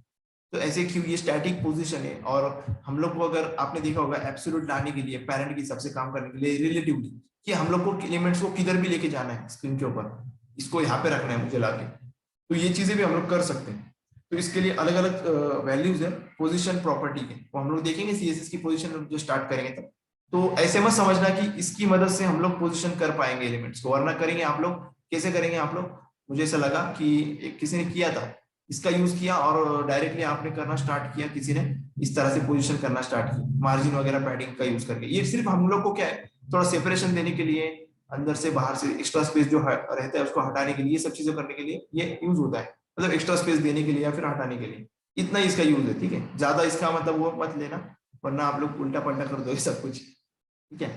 तो ऐसे क्यों, ये स्टैटिक पोजीशन है, और हम लोग को अगर आपने देखा होगा एब्सोल्यूट लाने के लिए, पेरेंट के हिसाब से काम करने के लिए रिलेटिवली, कि हम लोग को एलिमेंट्स को किधर भी लेके जाना है स्क्रीन के ऊपर, इसको यहाँ पे रखना है मुझे लाके, तो ये चीजें भी हम लोग कर सकते हैं। तो इसके लिए अलग अलग वैल्यूज है पोजीशन प्रॉपर्टी के, वो हम लोग देखेंगे सीएसएस की पोजीशन जो स्टार्ट करेंगे तब। तो ऐसे मत समझना कि इसकी मदद से हम लोग पोजीशन कर पाएंगे एलिमेंट्स को, वरना करेंगे आप लोग, कैसे करेंगे आप लोग, मुझे ऐसा लगा कि किसी ने किया था, इसका यूज किया और डायरेक्टली आपने करना स्टार्ट किया, किसी ने इस तरह से पोजीशन करना स्टार्ट किया मार्जिन वगैरह पैडिंग का यूज करके। ये सिर्फ हम लोग को क्या है, थोड़ा सेपरेशन देने के लिए, अंदर से बाहर से एक्स्ट्रा स्पेस जो रहता है उसको हटाने के लिए, ये सब चीजें करने के लिए ये यूज होता है, मतलब एक्स्ट्रा स्पेस देने के लिए या फिर हटाने के लिए, इतना ही इसका यूज है, ठीक है, ज्यादा इसका मतलब वो मत लेना, वरना आप लोग उल्टा पल्टा कर दो सब कुछ, ठीक है।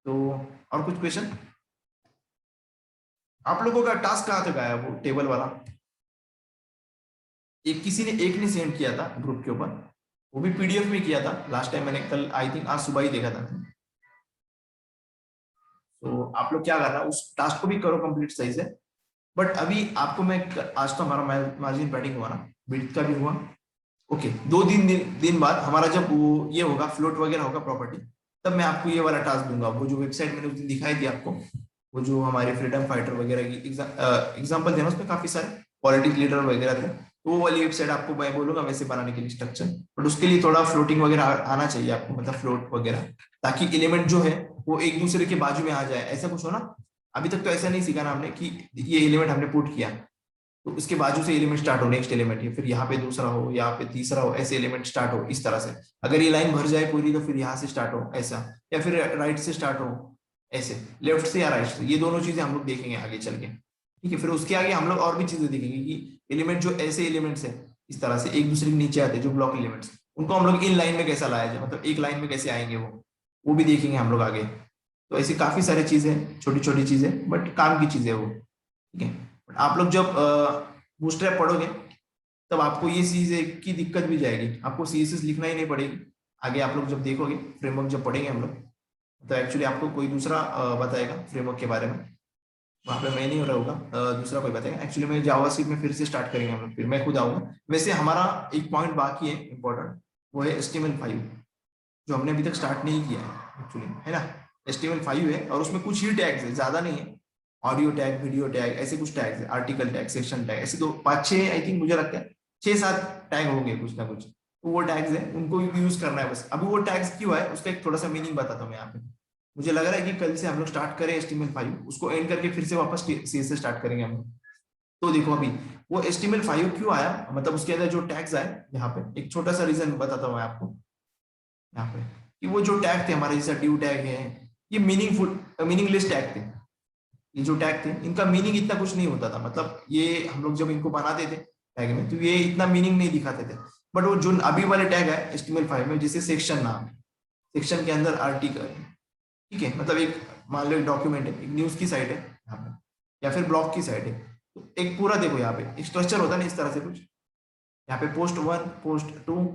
तो और कुछ क्वेश्चन, आप लोगों का टास्क कहाँ तक आया, वो टेबल वाला, एक ने सेंड किया था ग्रुप के ऊपर, वो भी पीडीएफ में किया था लास्ट टाइम, मैंने कल आई थिंक आज सुबह ही देखा था। तो आप लोग क्या करना, उस टास्क को भी करो कंप्लीट सही से, बट अभी आपको मैं आज तो हमारा मार्जिन पैडिंग हुआ ना, बिट का भी हुआ। ओके, 2 दिन बाद हमारा जब वो ये होगा, फ्लोट वगैरह होगा प्रॉपर्टी, तब मैं आपको ये वाला टास्क दूंगा। वो जो वेबसाइट मैंने उस दिन दिखाई थी आपको, वो जो हमारे फ्रीडम फाइटर वगैरह की एग्जाम्पल थे ना, उसमें काफी सारे पॉलिटिक्स लीडर वगैरह थे, तो वो वाली वेबसाइट आपको मैं बोलूंगा वैसे बनाने के लिए स्ट्रक्चर। बट उसके लिए थोड़ा फ्लोटिंग वगैरह आना चाहिए आपको, मतलब फ्लोट वगैरह, ताकि एलिमेंट जो है वो एक दूसरे के बाजू में आ जाए, ऐसा कुछ हो ना। अभी तक तो ऐसा नहीं सीखा ना हमने कि ये एलिमेंट हमने पुट किया तो उसके बाजू से एलिमेंट स्टार्ट हो, नेक्स्ट एलिमेंट, या फिर यहाँ पे दूसरा हो, यहाँ पे तीसरा हो, ऐसे एलिमेंट स्टार्ट हो इस तरह से। अगर ये लाइन भर जाए पूरी तो फिर यहाँ से स्टार्ट हो ऐसा, या फिर राइट से स्टार्ट हो ऐसे, लेफ्ट से या राइट से। ये दोनों चीजें हम लोग देखेंगे आगे चल के, ठीक है। फिर उसके आगे हम लोग और भी चीजें देखेंगे कि एलिमेंट जो ऐसे एलिमेंट्स है इस तरह से एक दूसरे के नीचे आते हैं, जो ब्लॉक एलिमेंट्स, उनको हम लोग इन लाइन में कैसा लाया जाए, मतलब एक लाइन में कैसे आएंगे वो भी देखेंगे हम लोग आगे। तो ऐसी काफी सारी चीजें, छोटी छोटी चीजें, बट काम की चीजें वो, ठीक है। बट आप लोग जब बूटस्ट्रैप पढ़ोगे तब आपको ये चीज की दिक्कत भी जाएगी, आपको सीएसएस लिखना ही नहीं पड़ेगी। आगे आप लोग जब देखोगे फ्रेमवर्क जब पढ़ेंगे हम लोग, तो एक्चुअली आपको कोई दूसरा बताएगा फ्रेमवर्क के बारे में, वहाँ पे मैं नहीं हो रहा होगा, दूसरा कोई बताएगा। एक्चुअली मैं जावास्क्रिप्ट में फिर से स्टार्ट करेंगे हम लोग, फिर मैं खुद आऊंगा। वैसे हमारा एक पॉइंट बाकी है इंपॉर्टेंट, वो है HTML5, जो हमने अभी तक स्टार्ट नहीं किया है एक्चुअली, है ना। HTML5 है और उसमें कुछ ही टैग्स है, ज्यादा नहीं है। ऑडियो टैग, वीडियो टैग, ऐसे कुछ टैग्स है, आर्टिकल टैग, सेक्शन टैग, ऐसे 2 5 6 आई थिंक, मुझे लगता है 6 7 टैग होंगे कुछ ना कुछ। तो वो टैग्स है, उनको यूज करना है बस। अभी वो टैग्स क्यों है उसका एक थोड़ा सा मीनिंग बताता हूँ मैं यहाँ पे। मुझे लग रहा है कि कल से हम लोग स्टार्ट करें HTML5, उसको एंड करके फिर से वापस CSS स्टार्ट करेंगे हम लोग। तो देखो अभी वो HTML5 क्यों आया, मतलब उसके अंदर जो टैग्स आए, यहाँ पे एक छोटा सा रीजन बताता हूँ मैं आपको यहाँ पे, कि वो जो टैग थे हमारे, जैसे ड्यू टैग है, ये मीनिंगलेस टैग थे। ये जो टैग थे इनका मीनिंग इतना कुछ नहीं होता था, मतलब ये हम लोग जब इनको बनाते थे टैग में तो ये इतना मीनिंग नहीं दिखाते थे। बट वो जो अभी वाले टैग है HTML5 में, जैसे सेक्शन नाम, सेक्शन के अंदर आर्टिकल, ठीक है, मतलब एक मान लो एक डॉक्यूमेंट है, एक न्यूज की साइट है यहाँ पे, या फिर ब्लॉग की साइट है, तो एक पूरा देखो यहाँ पे एक स्ट्रक्चर होता है ना इस तरह से कुछ, यहाँ पे post 1 post 2।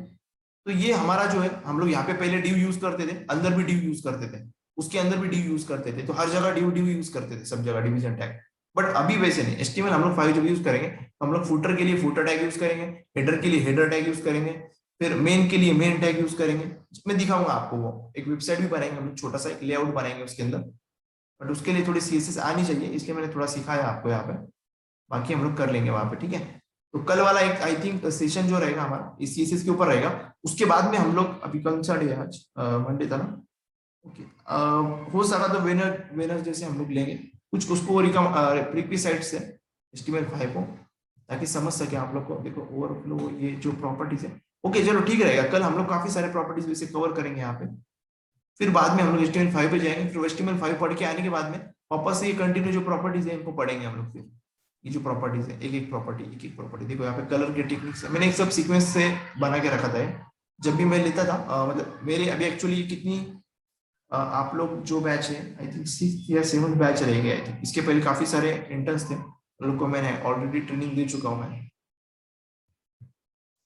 तो ये हमारा जो है, हम लोग यहाँ पे पहले डिव यूज करते थे, अंदर भी डिव यूज करते थे, उसके अंदर भी डिव यूज करते थे, तो हर जगह डिव डिव यूज करते थे, सब जगह डिवीजन टैग। बट अभी वैसे नहीं, HTML हम लोग 5 जब यूज करेंगे तो हम लोग फुटर के लिए फुटर टैग यूज करेंगे, हेडर के लिए हेडर टैग यूज करेंगे, फिर मेन के लिए मेन टैग यूज करेंगे। मैं दिखाऊंगा आपको, वो एक वेबसाइट भी बनाएंगे हम लोग, छोटा सा एक लेआउट बनाएंगे उसके अंदर। बट उसके लिए थोड़ी CSS आनी चाहिए, इसलिए मैंने थोड़ा सिखाया आपको यहाँ पे, बाकी हम लोग कर लेंगे वहां पे, ठीक है। तो कल वाला एक आई थिंक सेशन जो रहेगा हमारा इस CSS के ऊपर रहेगा। उसके बाद में हम लोग, अभी कौन सा डे है आज, मंडे था ना, ओके। हो सका तो वेनसडे से हम लोग लेंगे कुछ, उसको प्रीक्विसाइट से HTML5 को, ताकि समझ सके आप लोग को। देखो ओवरफ्लो, ये जो प्रॉपर्टीज है, ओके चलो ठीक रहेगा। कल हम लोग काफी सारे प्रॉपर्टीज वैसे कवर करेंगे यहाँ पे, फिर बाद में हम लोग HTML5 पे जाएंगे, फिर HTML5 पढ़ के आने के बाद में वापस से ये कंटिन्यू जो प्रॉपर्टीज है इनको पढ़ेंगे हम लोग। फिर ये जो प्रॉपर्टीज है, एक एक प्रॉपर्टी देखो यहाँ पे, कलर के टेक्निक्स मैंने एक सब सीक्वेंस से बना के रखा था। जब भी मैं लेता था मतलब मेरे अभी एक्चुअली कितनी आप लोग जो बैच है, आई थिंक 6th या 7th बैच रहेंगे आई थिंक। इसके पहले काफी सारे इंटर्न्स थे, उन लोग को मैंने ऑलरेडी ट्रेनिंग दे चुका हूँ मैं।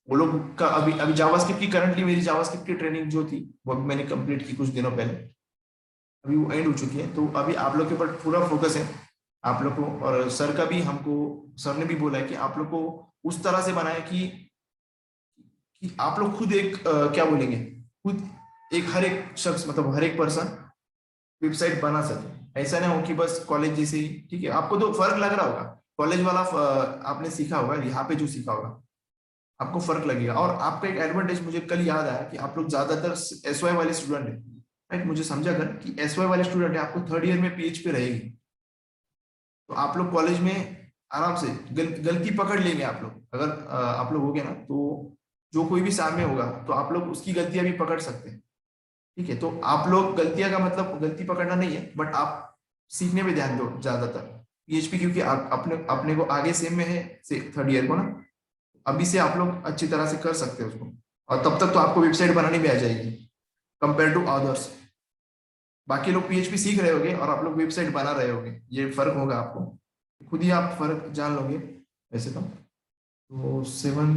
वो लोग का अभी अभी जावास्क्रिप्ट की, करंटली मेरी जावास्क्रिप्ट की ट्रेनिंग जो थी वो अभी मैंने कंप्लीट की कुछ दिनों पहले, अभी वो एंड हो चुकी है। तो अभी आप लोग के ऊपर पूरा फोकस है आप लोग को, और सर का भी, हमको सर ने भी बोला है कि आप लोग को उस तरह से बनाए कि आप लोग खुद एक क्या बोलेंगे, खुद एक हर एक शख्स, मतलब हर एक पर्सन वेबसाइट बना सके। ऐसा ना हो कि बस कॉलेज जैसे ही, ठीक है। आपको तो फर्क लग रहा होगा, कॉलेज वाला आपने सीखा होगा, यहाँ पे जो सीखा होगा आपको फर्क लगेगा। और आपका एक एडवांटेज मुझे कल याद आया कि आप लोग ज्यादातर SY वाले स्टूडेंट है, राइट। मुझे समझा कर कि SY वाले स्टूडेंट है, आपको 3rd ईयर में PHP रहेगी, तो आप लोग कॉलेज में आराम से गलती पकड़ लेंगे आप लोग। अगर आप लोग हो गए ना, तो जो कोई भी सामने होगा तो आप लोग उसकी गलतियां भी पकड़ सकते हैं, ठीक है। तो आप लोग गलतियां का मतलब गलती पकड़ना नहीं है, बट आप सीखने में ध्यान दो ज्यादातर PHP, क्योंकि आप अपने अपने को आगे सेम में है से 3rd ईयर को ना, अभी से आप लोग अच्छी तरह से कर सकते हैं उसको। और तब तक तो आपको वेबसाइट बनानी भी आ जाएगी कंपेयर टू अदर्स। बाकी लोग PHP सीख रहे होंगे और आप लोग वेबसाइट बना रहे होंगे, ये फर्क होगा आपको, खुद ही आप फर्क जान लोगे वैसे तो 7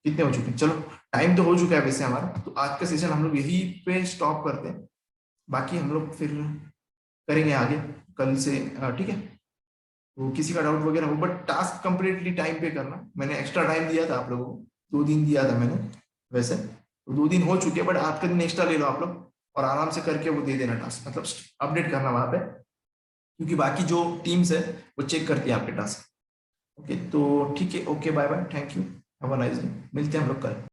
कितने हो चुके हैं, चलो टाइम तो हो चुका है वैसे हमारा। तो आज का सेशन हम लोग यही पे स्टॉप करते हैं, बाकी हम लोग फिर करेंगे आगे कल से, ठीक है। तो किसी का डाउट वगैरह हो, बट टास्क कंप्लीटली टाइम पे करना। मैंने एक्स्ट्रा टाइम दिया था आप लोगों को, 2 दिन दिया था मैंने वैसे, तो 2 दिन हो चुके हैं, बट आज का दिन एक्स्ट्रा ले लो आप लोग और आराम से करके वो दे देना टास्क, मतलब अपडेट करना वहां पे, क्योंकि बाकी जो टीम्स है वो चेक करती है आपके टास्क। ओके, तो ठीक है, okay, bye bye, thank you, have a nice day, मिलते हैं हम लोग कल।